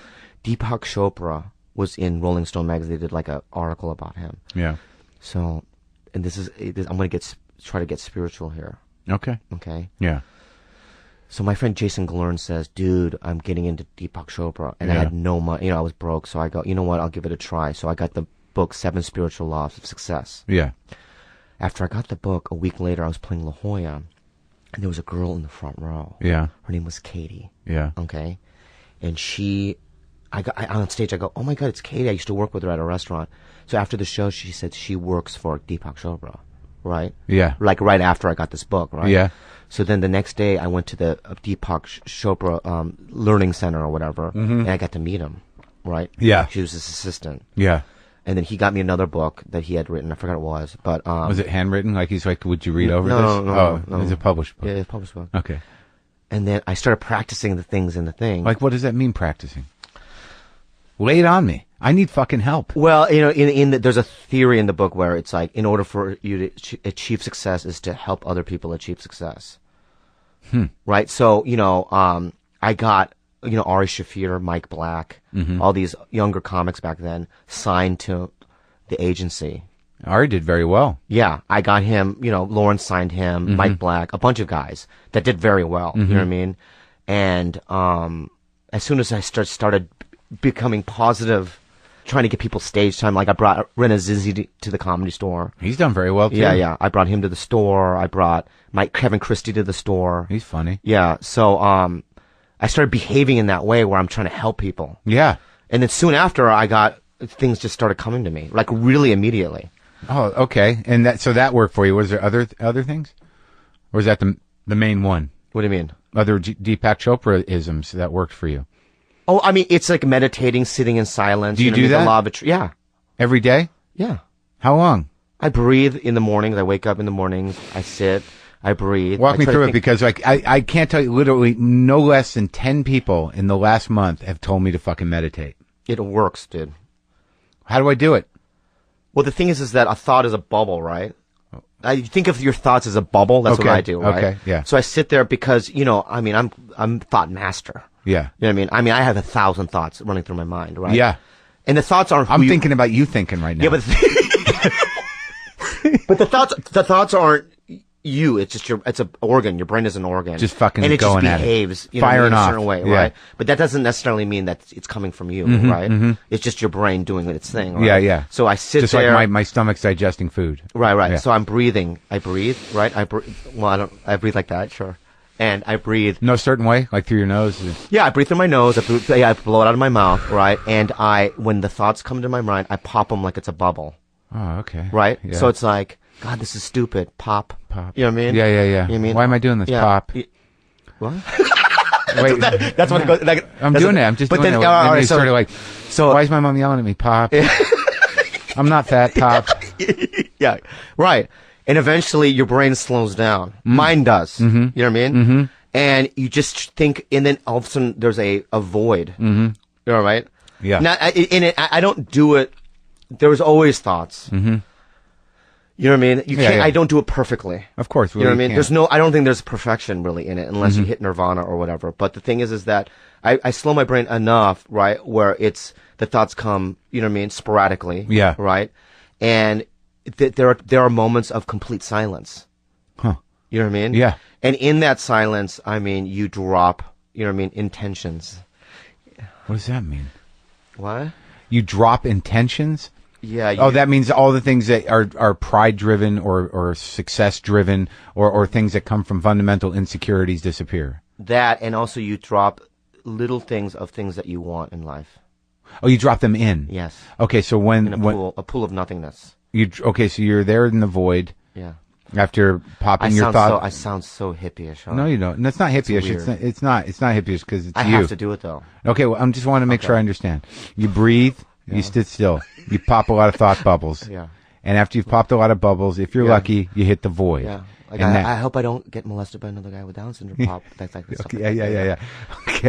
Deepak Chopra was in Rolling Stone magazine. They did like an article about him. Yeah. So, and I'm gonna try to get spiritual here. Okay. Okay. Yeah. So my friend Jason Galern says, "Dude, I'm getting into Deepak Chopra," and I Yeah. had no money. I was broke, so I go, "You know what? I'll give it a try." So I got the book 7 Spiritual Laws of Success. Yeah. After I got the book, a week later, I was playing La Jolla, and there was a girl in the front row. Yeah. Her name was Katie. Yeah. Okay, and on stage. I go, "Oh my God, it's Katie! I used to work with her at a restaurant." So after the show, she said she works for Deepak Chopra, right? Yeah. Like right after I got this book, right? Yeah. So then the next day, I went to the Deepak Chopra Learning Center or whatever, and I got to meet him, right? Yeah. She was his assistant. Yeah. And then he got me another book that he had written. I forgot what it was, but Was it handwritten? Like he's like, would you read over no, this? no, Oh, no. it's a published book. yeah, it's a published book. Okay. And then I started practicing the things in the thing. Like, what does that mean, practicing? Lay it on me. I need fucking help. Well, you know, there's a theory in the book where it's like, in order for you to achieve success is to help other people achieve success. Right? So, you know, I got, you know, Ari Shaffir, Mike Black, all these younger comics back then signed to the agency. Ari did very well. Yeah, I got him, you know, Lawrence signed him, Mike Black, a bunch of guys that did very well, you know what I mean? And as soon as I started becoming positive, trying to get people stage time, like I brought Rena Zizzi to the Comedy Store. He's done very well, too. Yeah. I brought him to the store. I brought Kevin Christie to the store. He's funny. Yeah, so I started behaving in that way where I'm trying to help people. Yeah. And then soon after, things just started coming to me, like really immediately. Oh, okay. And that worked for you. Was there other things? Or was that the main one? What do you mean? Other Deepak Chopra-isms that worked for you? Oh, I mean, it's like meditating, sitting in silence. Do you know do what I mean? that? The law of yeah. Every day? Yeah. How long? I breathe in the mornings. I wake up in the mornings. I sit. I breathe. Walk I me try to through it think- because I can't tell you, literally no less than 10 people in the last month have told me to fucking meditate. It works, dude. How do I do it? Well, the thing is that a thought is a bubble, right? I think of your thoughts as a bubble. That's what Okay, I do, right? okay, yeah. So I sit there because, I'm thought master. Yeah. You know what I mean? I have 1,000 thoughts running through my mind, right? Yeah. And the thoughts aren't. I'm thinking about you thinking right now. Yeah, but the thoughts aren't you. It's just it's an organ. Your brain is an organ. Just fucking and it going just at it. behaves, Firing in a off. certain way, Yeah. right? But that doesn't necessarily mean that it's coming from you, right? It's just your brain doing its thing, right? Yeah, yeah. So I sit Just there. like my stomach's digesting food. Right. Yeah. So I'm breathing. I breathe, right? I breathe like that, sure. And I breathe. No certain way, like through your nose. Yeah, I breathe through my nose. I blow it out of my mouth, right? And when the thoughts come to my mind, I pop them like it's a bubble, Oh, okay. right? Yeah. So it's like, God, this is stupid. Pop. Pop. You know what I mean? Yeah, yeah, yeah. You know what I mean? Why am I doing this? Yeah. Pop. What? Wait, That's what it goes. Like, I'm that's doing what- it. I'm just but doing then, it. all And right, you so, sort of like, so why is my mom yelling at me? Pop. I'm not fat, Pop. yeah, right. And eventually your brain slows down. Mine does. You know what I mean? Mm-hmm. And you just think, and then all of a sudden there's a void. Mm-hmm. You know, right? Yeah. Now, I don't do it. There's always thoughts. Mm-hmm. You know what I mean? You Yeah, can't. yeah. I don't do it perfectly. Of course. You know what I mean? can't. I don't think there's perfection really in it unless you hit nirvana or whatever. But the thing is that I slow my brain enough, right, where the thoughts come, you know what I mean, sporadically. Yeah. Right? And there are moments of complete silence. Huh. You know what I mean? Yeah. And in that silence, I mean, you drop, you know what I mean, intentions. What does that mean? What? You drop intentions? Yeah. Oh, that means all the things that are pride driven or success driven or things that come from fundamental insecurities disappear. That, and also you drop little things of things that you want in life. Oh, you drop them in. Yes. Okay, so In a pool of nothingness. so you're there in the void Yeah. after popping your thought. I sound so hippie-ish. Huh? No, you don't. And it's not hippie-ish. weird. It's not hippie-ish because it's I you. have to do it though. Okay, well, I just want to make sure I understand. You breathe. You sit still. You pop a lot of thought bubbles. Yeah. And after you've popped a lot of bubbles, if you're Yeah. lucky, you hit the void. Yeah. Like And I hope I don't get molested by another guy with Down syndrome. Pop. That's like stuff Okay, like that. yeah.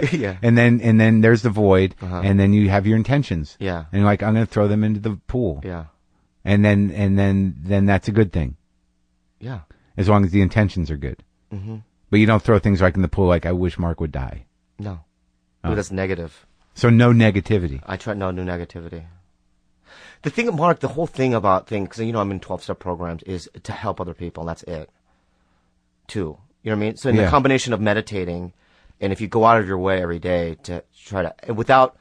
Okay. Yeah. And then there's the void, and then you have your intentions. Yeah. And you're like, I'm going to throw them into the pool. Yeah. And then that's a good thing, Yeah. as long as the intentions are good. Mm-hmm. But you don't throw things like in the pool, like I wish Mark would die. No. Oh. That's negative. So no negativity. I try no new negativity. The thing, Mark, the whole thing about things, because I'm in 12-step programs, is to help other people. And that's it. Too. You know what I mean? So in the combination of meditating, and if you go out of your way every day to try to, without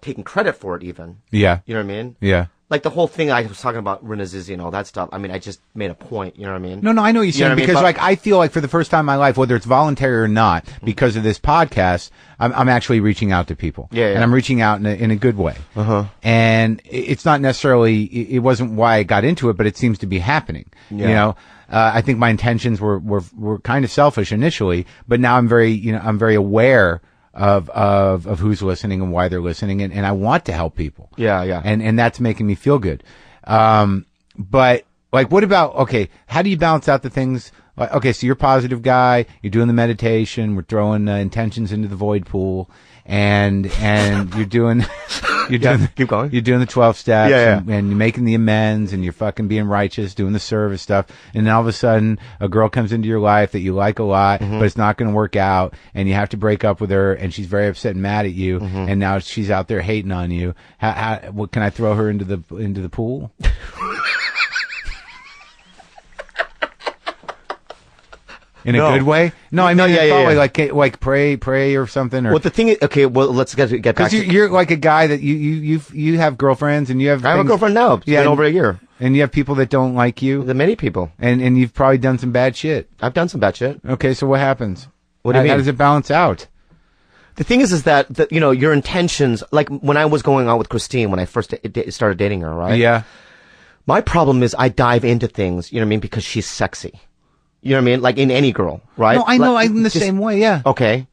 taking credit for it even. Yeah. You know what I mean? Yeah. Like the whole thing I was talking about Renazizi and all that stuff. I mean, I just made a point. You know what I mean? No, I know what you're saying know what I mean? because But- like I feel like for the first time in my life, whether it's voluntary or not, because of this podcast, I'm actually reaching out to people. Yeah. And I'm reaching out in a good way. Uh-huh. And it's not necessarily, it wasn't why I got into it, but it seems to be happening. Yeah. You know, I think my intentions were kind of selfish initially, but now I'm very aware of who's listening and why they're listening. And I want to help people. Yeah. And that's making me feel good. But like, what about, okay, how do you balance out the things? Like, okay, so you're a positive guy, you're doing the meditation, we're throwing intentions into the void pool, and you're doing, keep going. You're doing the 12 steps, Yeah. and you're making the amends, and you're fucking being righteous, doing the service stuff, and then all of a sudden, a girl comes into your life that you like a lot, but it's not going to work out, and you have to break up with her, and she's very upset and mad at you, and now she's out there hating on you. What can I throw her into the pool? In a good way? No, I mean, probably like pray or something. Or Well, the thing is, okay, well, let's get back because to... you're like a guy that you have girlfriends and you have. I have a things- girlfriend now. It's been over a year. And you have people that don't like you, The many people. and you've probably done some bad shit. I've done some bad shit. Okay, so what happens? What do you mean? How does it balance out? The thing is that your intentions, like when I was going out with Christine, when I first started dating her, right? Yeah. My problem is I dive into things, you know what I mean, because she's sexy. You know what I mean? Like in any girl, right? No, I know. Like, I'm the just- same way. Yeah. Okay.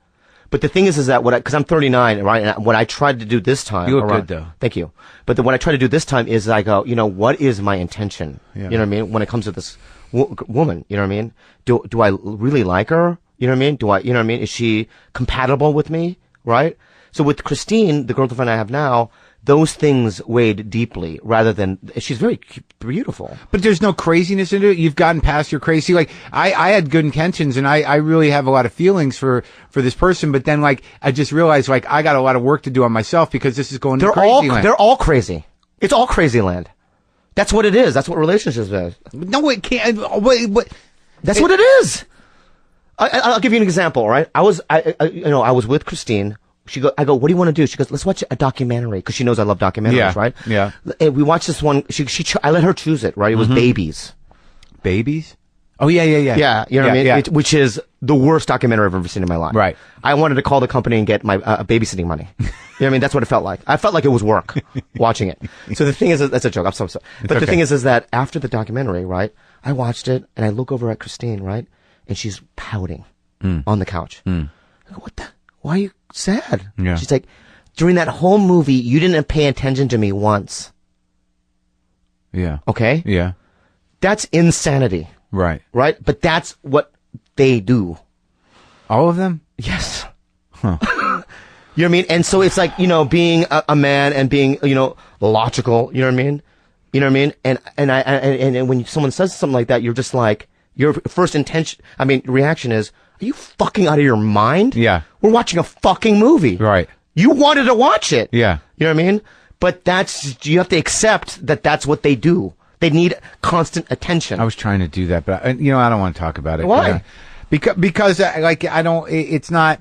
But the thing is that because I'm 39, right? And what I tried to do this time. You look good, though. Thank you. But what I try to do this time is I go, what is my intention? Yeah. You know what I mean? When it comes to this woman. You know what I mean? Do I really like her? You know what I mean? You know what I mean? Is she compatible with me? Right? So with Christine, the girlfriend I have now, those things weighed deeply rather than, she's very beautiful. But there's no craziness into it. You've gotten past your crazy. Like, I had good intentions and I really have a lot of feelings for this person. But then, like, I just realized, like, I got a lot of work to do on myself because this is going to crazy land. They're all crazy. It's all crazy land. That's what it is. That's what relationships is. No, it can't. What? That's what it is. I'll give you an example, all right? I was with Christine. I go, what do you want to do? She goes, let's watch a documentary, because she knows I love documentaries, right? Yeah. And we watched this one. I let her choose it, right? It was Babies. Babies? Oh, yeah. Yeah, you know what I mean? Yeah. Which is the worst documentary I've ever seen in my life. Right. I wanted to call the company and get my babysitting money. You know what I mean? That's what it felt like. I felt like it was work watching it. So the thing is, that's a joke. I'm so sorry. But the thing is that after the documentary, right, I watched it and I look over at Christine, right, and she's pouting on the couch. I go, what the? Why are you sad? Yeah. She's like, during that whole movie, you didn't pay attention to me once. Yeah. Okay? Yeah. That's insanity. Right. Right? But that's what they do. All of them? Yes. Huh. You know what I mean? And so it's like, being a man and being, logical, you know what I mean? You know what I mean? And when someone says something like that, you're just like, your first reaction is, are you fucking out of your mind? Yeah. We're watching a fucking movie. Right. You wanted to watch it. Yeah. You know what I mean? But you have to accept that that's what they do. They need constant attention. I was trying to do that, but I don't want to talk about it. Why? Because I don't, it's not,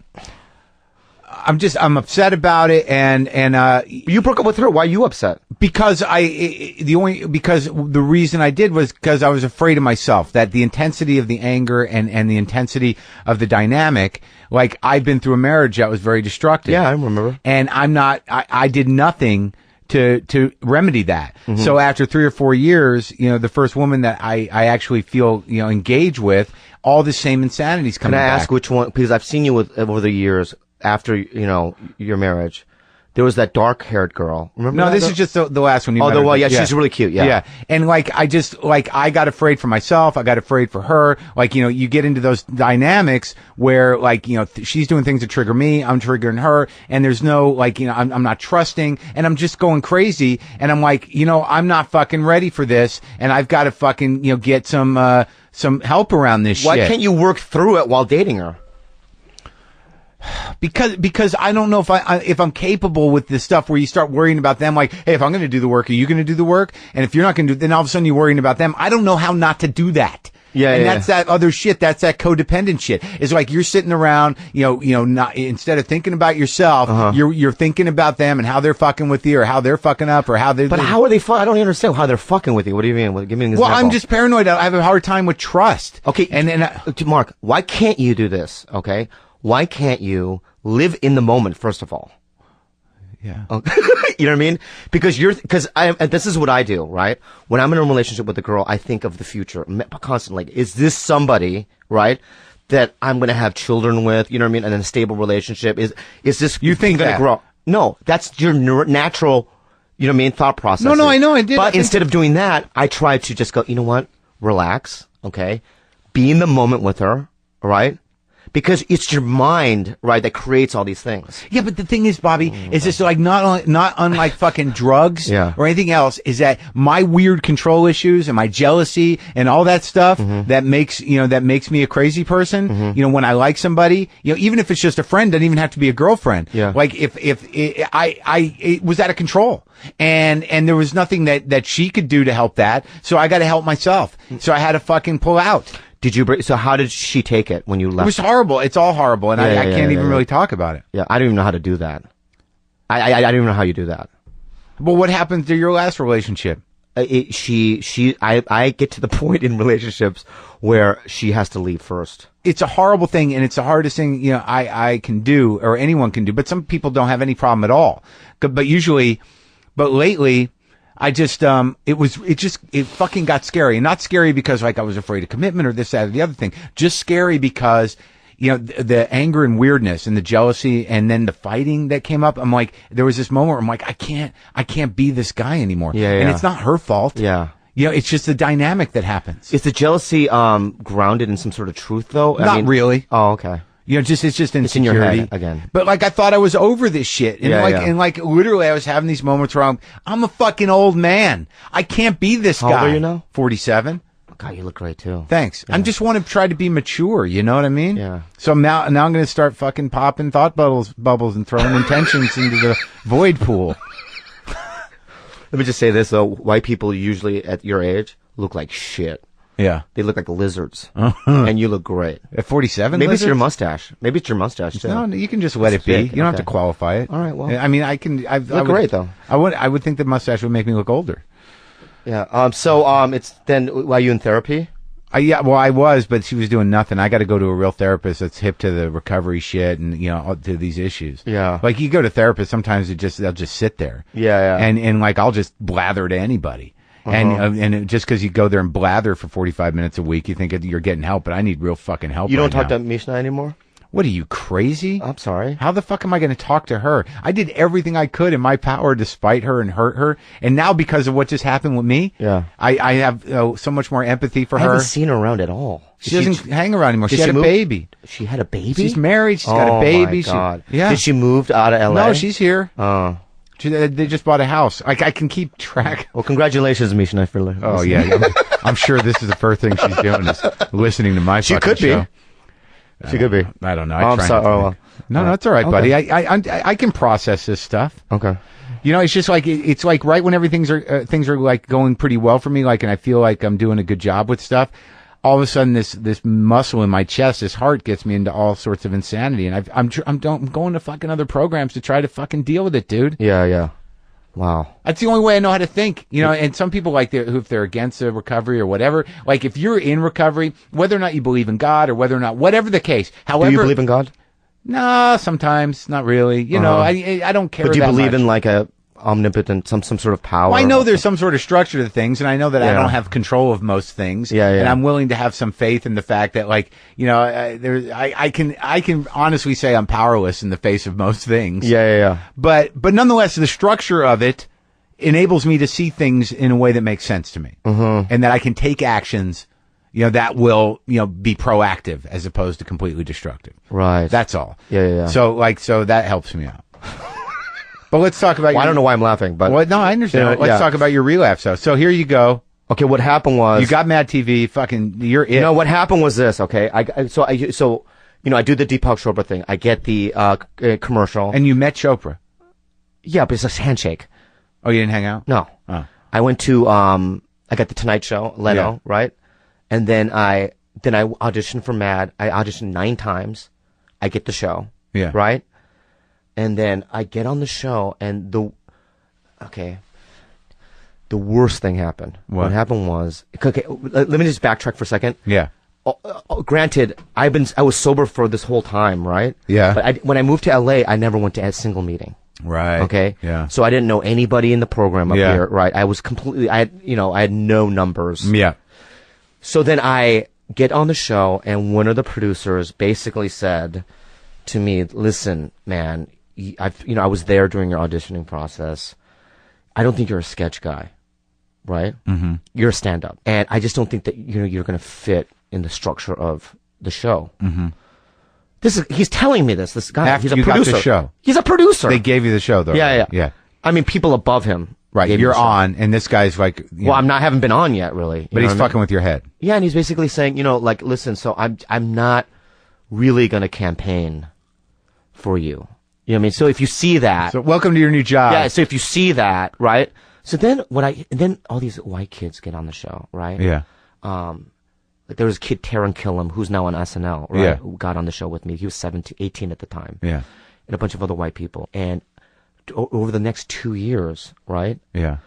I'm upset about it and you broke up with her. Why are you upset? Because the reason I did was because I was afraid of myself, that the intensity of the anger and the intensity of the dynamic, like, I've been through a marriage that was very destructive. Yeah, I remember. And I did nothing to remedy that. Mm-hmm. So after 3 or 4 years, the first woman that I actually feel, engaged with, all the same insanity's coming back. Can I ask which one? Because I've seen you over the years after, your marriage. There was that dark-haired girl. Remember? No, this is just the last one. Yeah, she's really cute. Yeah. Yeah. And I got afraid for myself. I got afraid for her. Like, you get into those dynamics where, like, she's doing things that trigger me. I'm triggering her. And there's no, like, I'm not trusting and I'm just going crazy. And I'm like, I'm not fucking ready for this. And I've got to fucking, get some help around this shit. Why can't you work through it while dating her? Because I don't know if I'm capable with this stuff where you start worrying about them, like, hey, if I'm going to do the work, are you going to do the work? And if you're not going to do, then all of a sudden you're worrying about them. I don't know how not to do that. Yeah, and that's that other shit. That's that codependent shit. It's like you're sitting around, not, instead of thinking about yourself, you're thinking about them and how they're fucking with you or how they're fucking up or how they're. But how are they? I don't understand how they're fucking with you. What do you mean? Give me an example. Well, I'm just paranoid. I have a hard time with trust. Okay, Mark, why can't you do this? Okay, why can't you live in the moment first of all? Yeah. Okay. You know what I mean? Because this is what I do, right? When I'm in a relationship with a girl, I think of the future constantly. Is this somebody, right, that I'm going to have children with, you know what I mean, and in a stable relationship? Is this you think going to grow? No, that's your natural, you know what I mean, thought process. No, I know, I did. But instead of doing that, I try to just go, you know what? Relax, okay? Be in the moment with her, all right? Because it's your mind, right, that creates all these things. Yeah, but the thing is, Bobby, is this like not unlike fucking drugs or anything else, is that my weird control issues and my jealousy and all that stuff that makes me a crazy person. When I like somebody, even if it's just a friend, doesn't even have to be a girlfriend. Yeah. Like if it was out of control. And there was nothing that she could do to help that. So I got to help myself. So I had to fucking pull out. So how did she take it when you left? It was horrible. It's all horrible. And I can't even really talk about it. Yeah. I don't even know how to do that. I don't even know how you do that. Well, what happened to your last relationship? I get to the point in relationships where she has to leave first. It's a horrible thing, and it's the hardest thing, I can do, or anyone can do, but some people don't have any problem at all. But lately, I just, it fucking got scary. And not scary because, like, I was afraid of commitment or this, that, or the other thing. Just scary because, the anger and weirdness and the jealousy and then the fighting that came up. I'm like, there was this moment where I'm like, I can't be this guy anymore. Yeah. And it's not her fault. Yeah. it's just the dynamic that happens. Is the jealousy grounded in some sort of truth, though? Not really. Oh, okay. It's just insecurity. It's in your head again. But like, I thought I was over this shit. And and like, literally I was having these moments where I'm a fucking old man. I can't be this guy. How old are you now? 47. God, you look great too. Thanks. Yeah. I just want to try to be mature. You know what I mean? Yeah. So now I'm going to start fucking popping thought bubbles and throwing intentions into the void pool. Let me just say this though: white people usually at your age look like shit. Yeah. They look like lizards, and you look great. At 47, maybe lizards? It's your mustache. Maybe it's your mustache too. No, you can just let it be. You don't have to qualify it. All right. Well, I mean, I can. I look great though. I would think the mustache would make me look older. Yeah. It's then. Are you in therapy? Yeah, well, I was, but she was doing nothing. I got to go to a real therapist that's hip to the recovery shit and to these issues. Yeah, like you go to therapists, sometimes they'll just sit there. Yeah. And like I'll just blather to anybody, and just because you go there and blather for 45 minutes a week, you think you're getting help, but I need real fucking help. You don't talk to Mishna anymore? What are you, crazy? I'm sorry. How the fuck am I going to talk to her? I did everything I could in my power to spite her and hurt her. And now because of what just happened with me, I have so much more empathy for her. I haven't seen her around at all. She doesn't hang around anymore. She had a baby. She had a baby? She's married. She's got a baby. Oh, my God. Yeah. Did she move out of L.A.? No, she's here. They just bought a house. I can keep track. Well, congratulations, Mishna, for Oh, yeah. I'm sure this is the first thing she's doing is listening to my fucking show. She could be. I don't know. I'm sorry. No, it's all right, buddy. I can process this stuff. Okay. It's just like it's like right when things are like going pretty well for me, like, and I feel like I'm doing a good job with stuff. All of a sudden, this muscle in my chest, this heart, gets me into all sorts of insanity, and I'm going to fucking other programs to try to fucking deal with it, dude. Yeah. Wow. That's the only way I know how to think, and some people if they're against the recovery or whatever, like if you're in recovery, whether or not you believe in God or whether or not, whatever the case, however. Do you believe in God? No, sometimes, not really. I don't care. But do you believe much. in like a omnipotent, some sort of power? Well, I know there's some sort of structure to things, and I know that I don't have control of most things. Yeah. And I'm willing to have some faith in the fact that, like, I can honestly say I'm powerless in the face of most things. Yeah. But nonetheless, the structure of it enables me to see things in a way that makes sense to me, and that I can take actions, that will, be proactive as opposed to completely destructive. Right. That's all. Yeah. So that helps me out. But let's talk about. I don't know why I'm laughing, but no, I understand. Let's talk about your relapse, though. So here you go. Okay, what happened was you got Mad TV. Fucking, you're it. No, what happened was this. Okay, I do the Deepak Chopra thing. I get the commercial, and you met Chopra. Yeah, but it's a handshake. Oh, you didn't hang out? No. Oh. I went to I got the Tonight Show, Leno, right? And then I auditioned for Mad. I auditioned 9 times. I get the show. Yeah. Right? And then I get on the show, and the worst thing happened. What happened was, okay, let me just backtrack for a second. Yeah. Granted, I was sober for this whole time, right? Yeah. But when I moved to LA, I never went to a single meeting. Right. Okay. Yeah. So I didn't know anybody in the program up here, right? I was completely, I had no numbers. Yeah. So then I get on the show, and one of the producers basically said to me, "Listen, man, I was there during your auditioning process. I don't think you're a sketch guy, right? Mm-hmm. You're a stand-up, and I just don't think that you're going to fit in the structure of the show." Mm-hmm. He's telling me this. This guy, after he's a you producer. Got the show. He's a producer. They gave you the show, though. Yeah. I mean, people above him. Right. You're on, and this guy's like. Well, I haven't been on yet, really. But he's fucking with your head. Yeah, and he's basically saying, like, listen, so I'm not really going to campaign for you. You know what I mean? So if you see that. So welcome to your new job. Yeah. So if you see that, right? So then then all these white kids get on the show, right? Yeah. Like there was a kid, Taron Killam, who's now on SNL, right? Yeah. Who got on the show with me. He was 18 at the time. Yeah. And a bunch of other white people. And over the next 2 years, right? Yeah.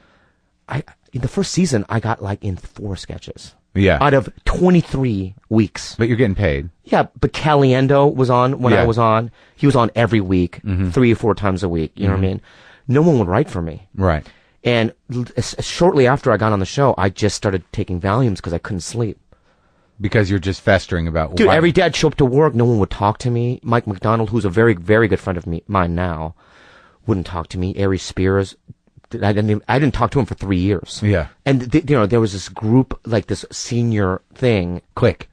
In the first season, I got like in 4 sketches. Yeah. Out of 23 weeks. But you're getting paid. Yeah, but Caliendo was on when I was on. He was on every week, 3 or 4 times a week. You know what I mean? No one would write for me. Right. And shortly after I got on the show, I just started taking Valiums because I couldn't sleep. Because you're just festering about. Dude, every day I'd show up to work, no one would talk to me. Mike McDonald, who's a very, very good friend of mine now, wouldn't talk to me. Ari Spears I didn't talk to him for 3 years. Yeah. And there was this group, like this senior thing. Click.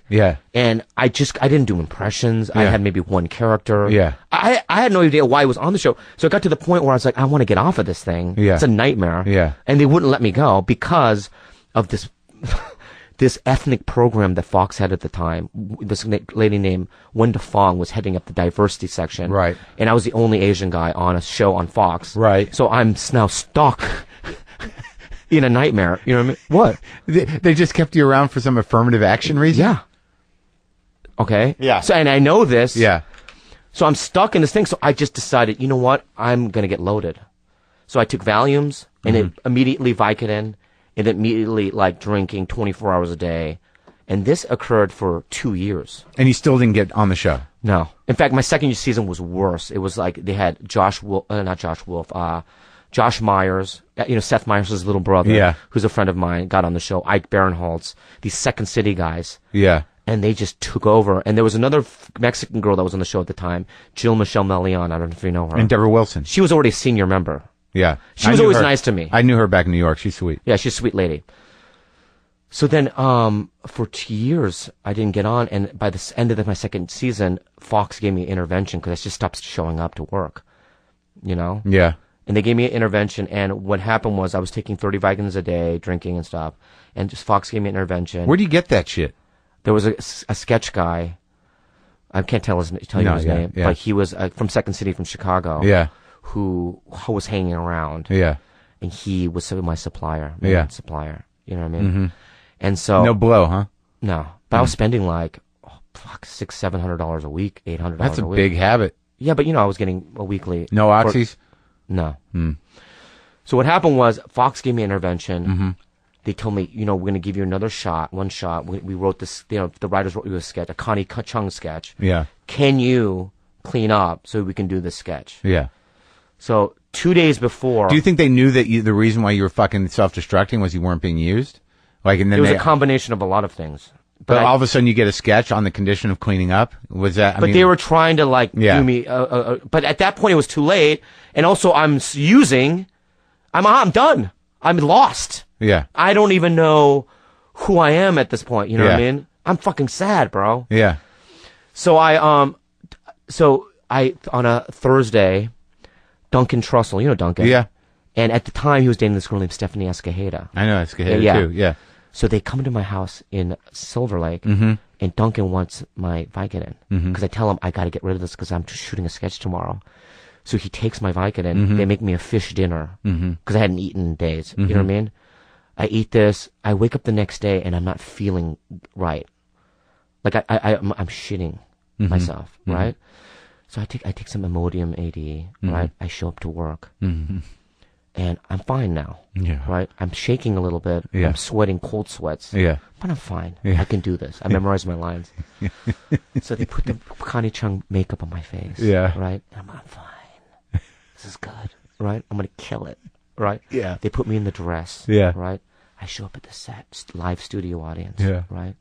Yeah. And I didn't do impressions. I Yeah. had maybe one character. Yeah. I had no idea why I was on the show. So it got to the point where I was like, I want to get off of this thing. Yeah. It's a nightmare. Yeah. And they wouldn't let me go because of this, this ethnic program that Fox had at the time. This lady named Wenda Fong was heading up the diversity section. Right. And I was the only Asian guy on a show on Fox. Right. So I'm now stuck in a nightmare. You know what I mean? What? They just kept you around for some affirmative action reason? Yeah. Okay. Yeah. So, and I know this. Yeah. So I'm stuck in this thing. So I just decided, you know what? I'm going to get loaded. So I took Valiums and it immediately Vicodin and immediately like drinking 24 hours a day. And this occurred for 2 years. And you still didn't get on the show? No. In fact, my second season was worse. It was like they had Josh Myers, Seth Meyers' little brother, Yeah. who's a friend of mine, got on the show, Ike Barinholtz, these Second City guys. Yeah. And they just took over. And there was another Mexican girl that was on the show at the time, Jill Michelle Melian. I don't know if you know her. And Deborah Wilson. She was already a senior member. Yeah. She was always nice to me. I knew her back in New York. She's sweet. Yeah, she's a sweet lady. So then, for 2 years, I didn't get on. And by the end of my second season, Fox gave me intervention because I just stopped showing up to work. You know? Yeah. And they gave me an intervention. And what happened was I was taking 30 Vicodins a day, drinking and stuff. And just Fox gave me an intervention. Where do you get that shit? There was a sketch guy. I can't tell you his name, yeah. but he was from Second City from Chicago. Yeah. Who was hanging around. Yeah. And he was my supplier. Yeah. Supplier. You know what I mean? And so. No blow, huh? No. But I was spending like, $600-700 a week, $800 a week. That's a big habit. Yeah, but I was getting a weekly. No oxys? No. So what happened was Fox gave me an intervention. They told me, we're going to give you another shot, one shot. We wrote this, the writers wrote you a sketch, a Connie Chung sketch. Yeah. Can you clean up so we can do this sketch? Yeah. So 2 days before. Do you think they knew that the reason why you were fucking self-destructing was you weren't being used? Like, and then it was a combination of a lot of things. But all of a sudden you get a sketch on the condition of cleaning up? Was that, I mean, they were trying to do me, but at that point it was too late. And also I'm done. I'm lost. Yeah. I don't even know who I am at this point. You know what I mean? I'm fucking sad, bro. Yeah. So I on a Thursday, Duncan Trussell, you know Duncan? Yeah. And at the time he was dating this girl named Stephanie Escajeda. I know Escajeda too. Yeah. So they come to my house in Silver Lake, and Duncan wants my Vicodin because I tell him I got to get rid of this because I'm just shooting a sketch tomorrow. So he takes my Vicodin. They make me a fish dinner because I hadn't eaten in days. You know what I mean? I eat this. I wake up the next day and I'm not feeling right. Like I'm shitting myself, right? So I take some Imodium AD, right? I show up to work. And I'm fine now. Yeah. Right? I'm shaking a little bit. Yeah. I'm sweating cold sweats. Yeah. But I'm fine. Yeah. I can do this. I memorize my lines. So they put the Connie Chung makeup on my face. Yeah. Right? And I'm fine. This is good. Right? I'm going to kill it. Right? Yeah. They put me in the dress. Yeah. Right? I show up at the set, live studio audience. Yeah. Right?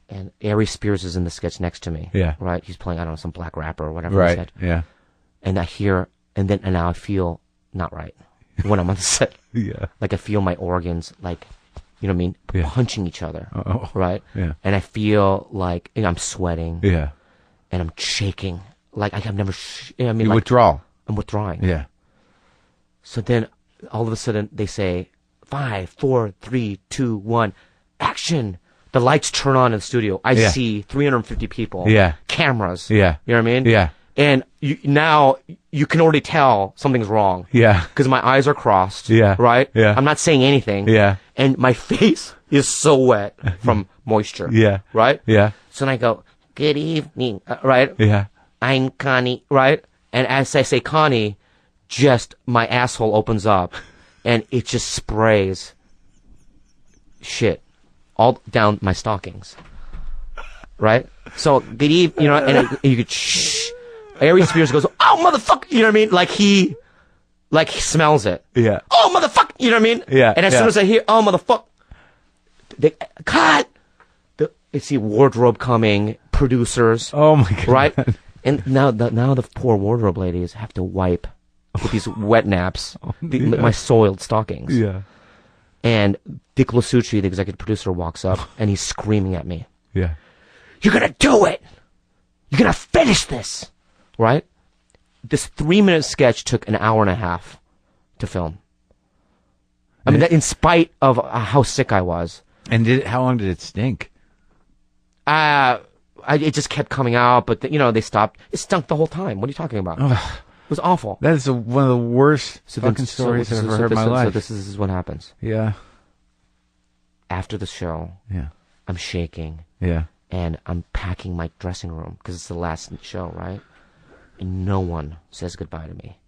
And Ari Spears is in the sketch next to me. Yeah. Right? He's playing, I don't know, some black rapper or whatever. Right. Yeah. And I hear, and now I feel not right when I'm on the set. Yeah. Like I feel my organs, like, you know what I mean, Yeah. punching each other. Oh. Right? Yeah. And I feel like I'm sweating. Yeah. And I'm shaking. Like I have never, I mean, You like, withdrawal. I'm withdrawing. Yeah. So then all of a sudden they say, 5, 4, 3, 2, 1, action. The lights turn on in the studio. I see 350 people. Yeah. Cameras. Yeah. You know what I mean? Yeah. And now you can already tell something's wrong. Yeah. Because my eyes are crossed. Yeah. Right? Yeah. I'm not saying anything. Yeah. And my face is so wet from moisture. Yeah. Right? Yeah. So then I go, good evening. Right? Yeah. I'm Connie. Right? And as I say Connie, just my asshole opens up and it just sprays shit all down my stockings. Right? So good evening, and you could shh. Ari Spears goes, oh motherfucker, you know what I mean? Like he smells it. Yeah. Oh motherfucker, you know what I mean? Yeah. And as soon as I hear, oh motherfucker, they cut. It's the wardrobe coming, producers. Oh my God. Right? And now the poor wardrobe ladies have to wipe with these wet naps, my soiled stockings. Yeah. And Dick Lasucci, the executive producer, walks up and he's screaming at me. Yeah. You're going to do it. You're going to finish this. Right? This 3-minute sketch took an hour and a half to film. I mean, that in spite of how sick I was. And how long did it stink? It just kept coming out, but they stopped. It stunk the whole time. What are you talking about? It was awful. That is one of the worst fucking stories I've ever heard in my life. So this is what happens. Yeah. After the show, Yeah. I'm shaking. Yeah. And I'm packing my dressing room because it's the last show, right? And no one says goodbye to me.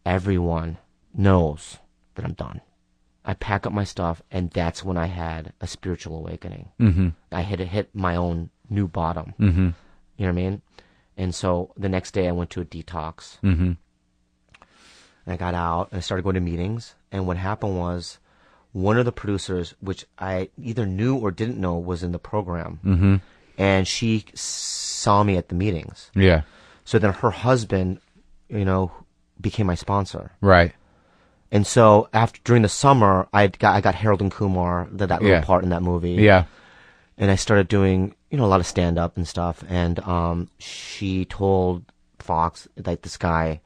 Everyone knows that I'm done. I pack up my stuff, and that's when I had a spiritual awakening. Mm-hmm. I had hit my own new bottom. Mm-hmm. You know what I mean? And so the next day I went to a detox. Mm-hmm. And I got out and I started going to meetings. And what happened was one of the producers, which I either knew or didn't know, was in the program. Mm-hmm. And she saw me at the meetings. Yeah. So then her husband, became my sponsor. Right. And so during the summer, I got Harold and Kumar, that little part in that movie. Yeah. And I started doing, a lot of stand-up and stuff. And she told Fox that this guy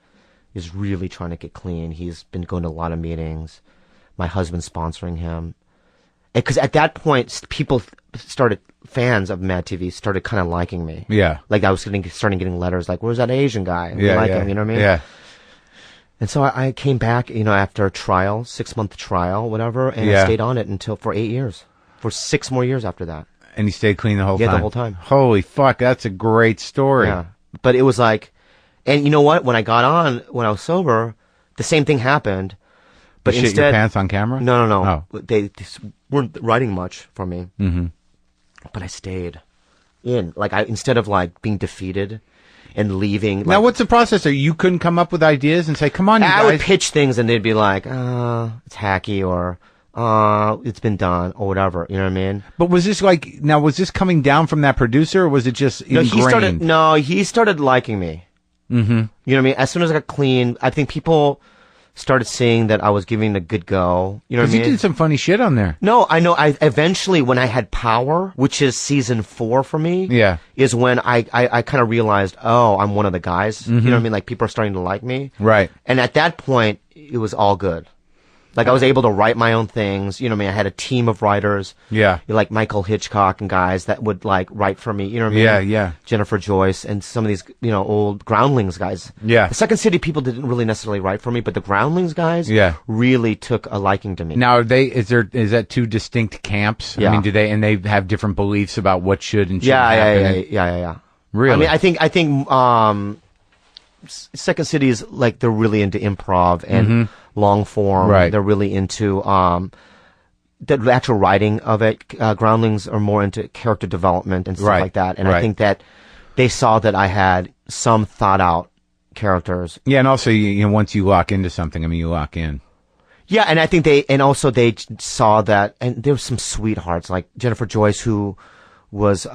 is really trying to get clean. He's been going to a lot of meetings. My husband's sponsoring him. Because at that point, fans of Mad TV started kind of liking me. Yeah. Like I was starting getting letters like, where's that Asian guy? We like him, you know what I mean? Yeah. And so I came back, after a trial, 6-month trial, whatever, and I stayed on it for 8 years. For 6 more years after that. And you stayed clean the whole time? Yeah, the whole time. Holy fuck, that's a great story. Yeah. But it was like, and you know what? When I got on, when I was sober, the same thing happened. But you shit your pants on camera? No. Oh. They weren't writing much for me. Mm-hmm. But I stayed in. Like, instead of like being defeated and leaving. Now, what's the process? You couldn't come up with ideas and say, come on, you guys. I would pitch things and they'd be like, it's hacky or, it's been done or whatever. You know what I mean? But was this coming down from that producer or was it just ingrained? He started liking me. Mm-hmm. You know what I mean? As soon as I got clean, I think people started seeing that I was giving it a good go. You know what I mean? You did some funny shit on there. No, I know. I eventually, when I had Power, which is season 4 for me, is when I kind of realized, I'm one of the guys. You know what I mean? Like people are starting to like me. Right. And at that point, it was all good. Like I was able to write my own things. You know what I mean? I had a team of writers. Yeah. Like Michael Hitchcock and guys that would like write for me. You know what I mean? Yeah. Jennifer Joyce and some of these, old Groundlings guys. Yeah. The Second City people didn't really necessarily write for me, but the Groundlings guys really took a liking to me. Now, is that two distinct camps? Yeah. I mean, and they have different beliefs about what should and shouldn't happen? Yeah. Really? I mean, I think Second City is like they're really into improv and long form. Right. They're really into the actual writing of it. Groundlings are more into character development and stuff like that. And I think that they saw that I had some thought out characters. Yeah, and also once you lock into something, I mean, you lock in. Yeah, and I think they saw that, and there were some sweethearts like Jennifer Joyce who was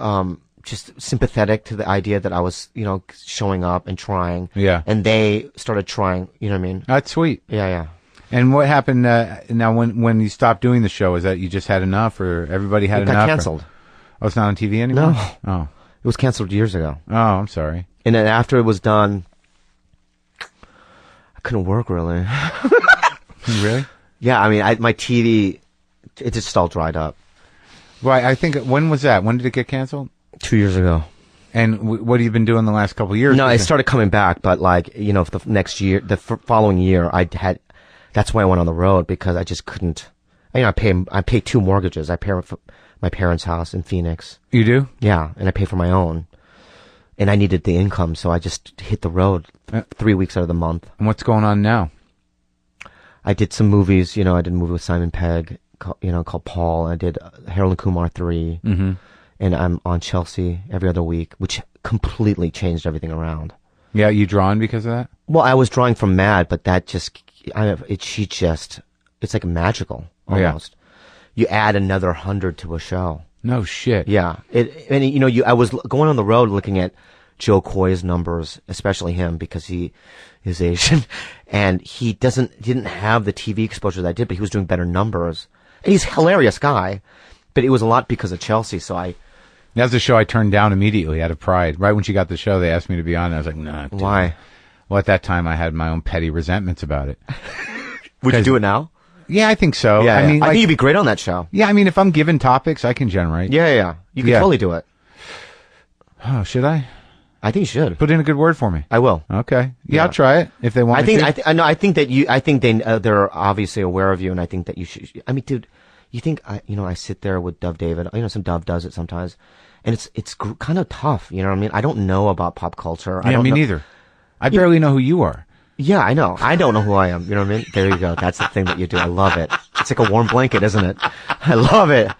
just sympathetic to the idea that I was, showing up and trying. Yeah. And they started trying, you know what I mean? That's sweet. Yeah. And what happened now when you stopped doing the show? Is that you just had enough or everybody had enough? It got canceled. Oh, it's not on TV anymore? No. Oh. It was canceled years ago. Oh, I'm sorry. And then after it was done, I couldn't work really. Really? Yeah, I mean, my TV, it just all dried up. Right, I think, when was that? When did it get canceled? 2 years ago. And what have you been doing the last couple of years? No, it started coming back, but like, the next year, the following year, that's why I went on the road because I just couldn't, I pay 2 mortgages. I pay for my parents' house in Phoenix. You do? Yeah, and I pay for my own. And I needed the income, so I just hit the road 3 weeks out of the month. And what's going on now? I did some movies, I did a movie with Simon Pegg, called Paul. I did Harold and Kumar 3. Mm-hmm. And I'm on Chelsea every other week, which completely changed everything around. Yeah, you drawn because of that? Well, I was drawing from Mad, but that just, it's like magical almost. You add another 100 to a show. No shit. Yeah. I was going on the road looking at Joe Coy's numbers, especially him because he is Asian, and he didn't have the TV exposure that I did, but he was doing better numbers. And he's a hilarious guy, but it was a lot because of Chelsea. So That's a show I turned down immediately out of pride. Right when she got the show, they asked me to be on it. I was like, nah. Dude. Why? Well, at that time, I had my own petty resentments about it. Would you do it now? Yeah, I think so. Yeah, I mean, I think you'd be great on that show. Yeah, I mean, if I'm given topics, I can generate. Yeah. You can totally do it. Oh, should I? I think you should. Put in a good word for me. I will. Okay. Yeah, I'll try it if they want me to. I think they're obviously aware of you, and I think that you should. I mean, dude, you think I sit there with Dove David. Some Dove does it sometimes, and it's kind of tough. You know what I mean? I don't know about pop culture. Yeah, me neither. I barely know who you are. Yeah, I know. I don't know who I am. You know what I mean? There you go. That's the thing that you do. I love it. It's like a warm blanket, isn't it? I love it.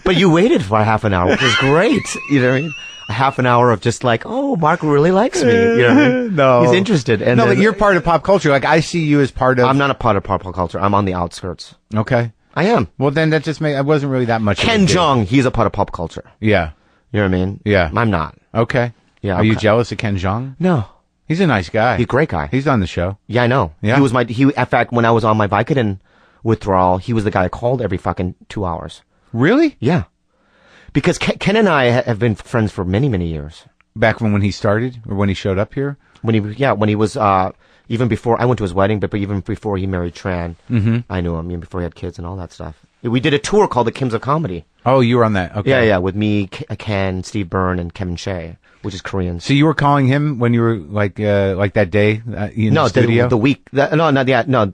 But you waited for a half an hour, which is great. You know what I mean? A half an hour of just like, oh, Mark really likes me. You know what I mean? No. He's interested. And no, but you're part of pop culture. Like, I see you as part of... I'm not a part of pop culture. I'm on the outskirts. Okay. I am. Well, then that just I wasn't really that much Ken Jeong, he's a part of pop culture. Yeah. You know what I mean? Yeah. I'm not. Okay. Yeah. Are you jealous of Ken Jeong? No. He's a nice guy. He's a great guy. He's on the show. Yeah, I know. Yeah. In fact, when I was on my Vicodin withdrawal, he was the guy I called every fucking 2 hours. Really? Yeah. Because Ken and I have been friends for many, many years. Back when he started, or when he showed up here? When he was, even before, I went to his wedding, but even before he married Tran, I knew him, even before he had kids and all that stuff. We did a tour called the Kims of Comedy. Oh, you were on that. Okay. Yeah, with me, Ken, Steve Byrne, and Kevin Shea, which is Korean. So you were calling him when you were like that day in the studio? No, the week. No.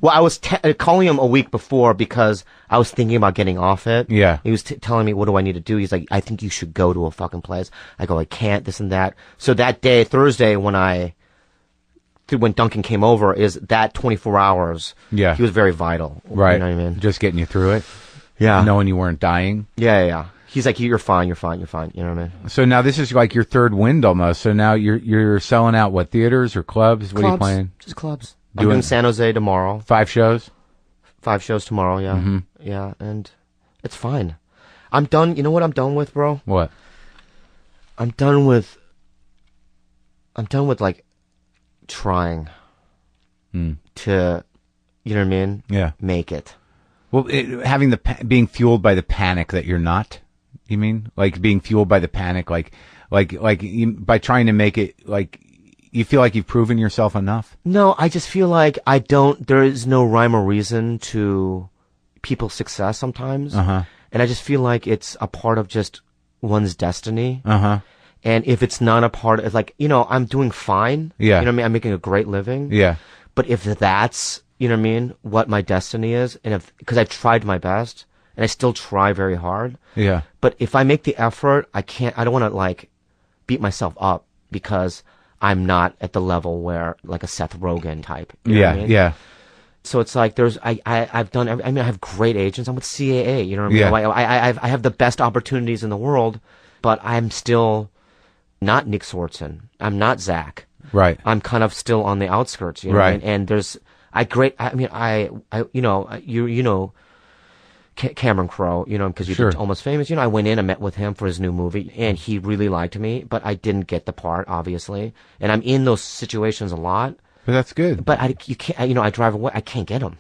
Well, I was calling him a week before because I was thinking about getting off it. Yeah. He was telling me, what do I need to do? He's like, I think you should go to a fucking place. I go, I can't, this and that. So that day, Thursday, when Duncan came over, is that 24 hours. Yeah. He was very vital. Right. You know what I mean? Just getting you through it. Yeah. Knowing you weren't dying. Yeah. He's like, you're fine. You know what I mean? So now this is like your third wind almost. So now you're selling out what, theaters or clubs? What are you playing? Just clubs. I'm doing San Jose tomorrow. 5 shows? 5 shows tomorrow, yeah. Yeah, and it's fine. I'm done. You know what I'm done with, bro? What? I'm done with like trying to, you know what I mean? Yeah. Make it. Well, having being fueled by the panic that you're not, you mean? Like being fueled by the panic, like by trying to make it, like, you feel like you've proven yourself enough? No, I just feel like there is no rhyme or reason to people's success sometimes. Uh-huh. And I just feel like it's a part of just one's destiny. Uh-huh. And if it's not a part of, like, I'm doing fine. Yeah. You know what I mean? I'm making a great living. Yeah. But if that's, you know what I mean, what my destiny is, and because I've tried my best, and I still try very hard. Yeah. But if I make the effort, I don't want to, like, beat myself up because I'm not at the level where, like, a Seth Rogen type. You know what I mean? Yeah. So it's like I've done, I have great agents. I'm with CAA, you know what I mean? Yeah. I have the best opportunities in the world, but I'm still not Nick Swartzen. I'm not Zach. Right. I'm kind of still on the outskirts, you know right. what I mean? And there's, Cameron Crowe, because you did Almost Famous. I went in and met with him for his new movie, and he really liked me, but I didn't get the part, obviously. And I'm in those situations a lot. But that's good. But you can't, I drive away. I can't get them.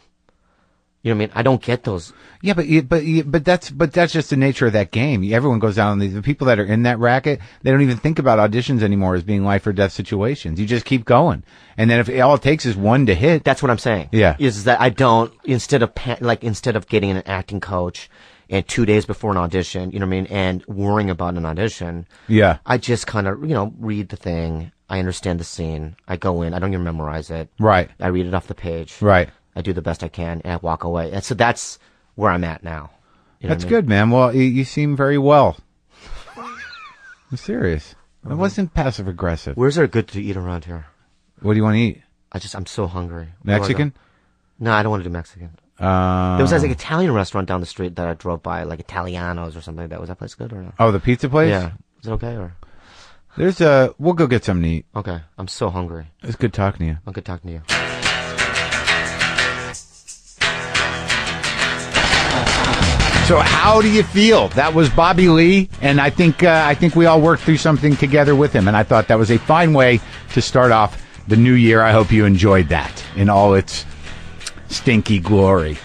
You know what I mean? I don't get those. Yeah, but that's just the nature of that game. Everyone goes down on the people that are in that racket. They don't even think about auditions anymore as being life or death situations. You just keep going, and then if all it takes is one to hit. That's what I'm saying. Yeah, is that I don't instead of getting an acting coach and 2 days before an audition, you know what I mean, and worrying about an audition. Yeah, I just kind of read the thing. I understand the scene. I go in. I don't even memorize it. Right. I read it off the page. Right. I do the best I can, and I walk away. And so that's where I'm at now. That's good, man. Well, you seem very well. I'm serious. I wasn't passive aggressive. Where's there good to eat around here? What do you want to eat? I'm so hungry. Mexican? No, I don't want to do Mexican. There was like an Italian restaurant down the street that I drove by, like Italianos or something like that. Was that place good or not? Oh, the pizza place? Yeah. Is it okay or? We'll go get something to eat. Okay. I'm so hungry. It's good talking to you. I'm good talking to you. So how do you feel? That was Bobby Lee, and I think we all worked through something together with him, and I thought that was a fine way to start off the new year. I hope you enjoyed that in all its stinky glory.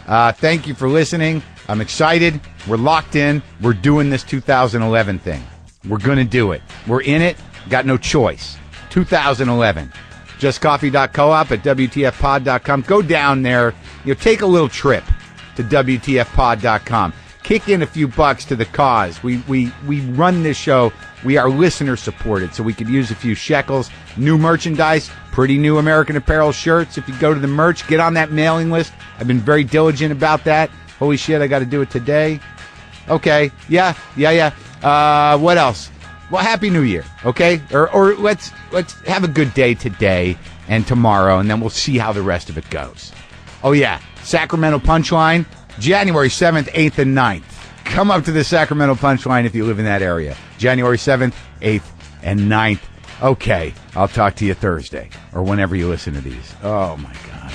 Thank you for listening. I'm excited. We're locked in. We're doing this 2011 thing. We're going to do it. We're in it. Got no choice. 2011. JustCoffee.coop at WTFpod.com. Go down there. Take a little trip to WTFpod.com. Kick in a few bucks to the cause. We run this show. We are listener supported, so we could use a few shekels. New merchandise, pretty new American Apparel shirts. If you go to the merch, get on that mailing list. I've been very diligent about that. Holy shit, I got to do it today. Okay, yeah. What else? Well, Happy New Year, okay? Or let's have a good day today and tomorrow, and then we'll see how the rest of it goes. Oh, yeah, Sacramento Punchline, January 7th, 8th, and 9th. Come up to the Sacramento Punchline if you live in that area. January 7th, 8th, and 9th. Okay, I'll talk to you Thursday or whenever you listen to these. Oh, my God.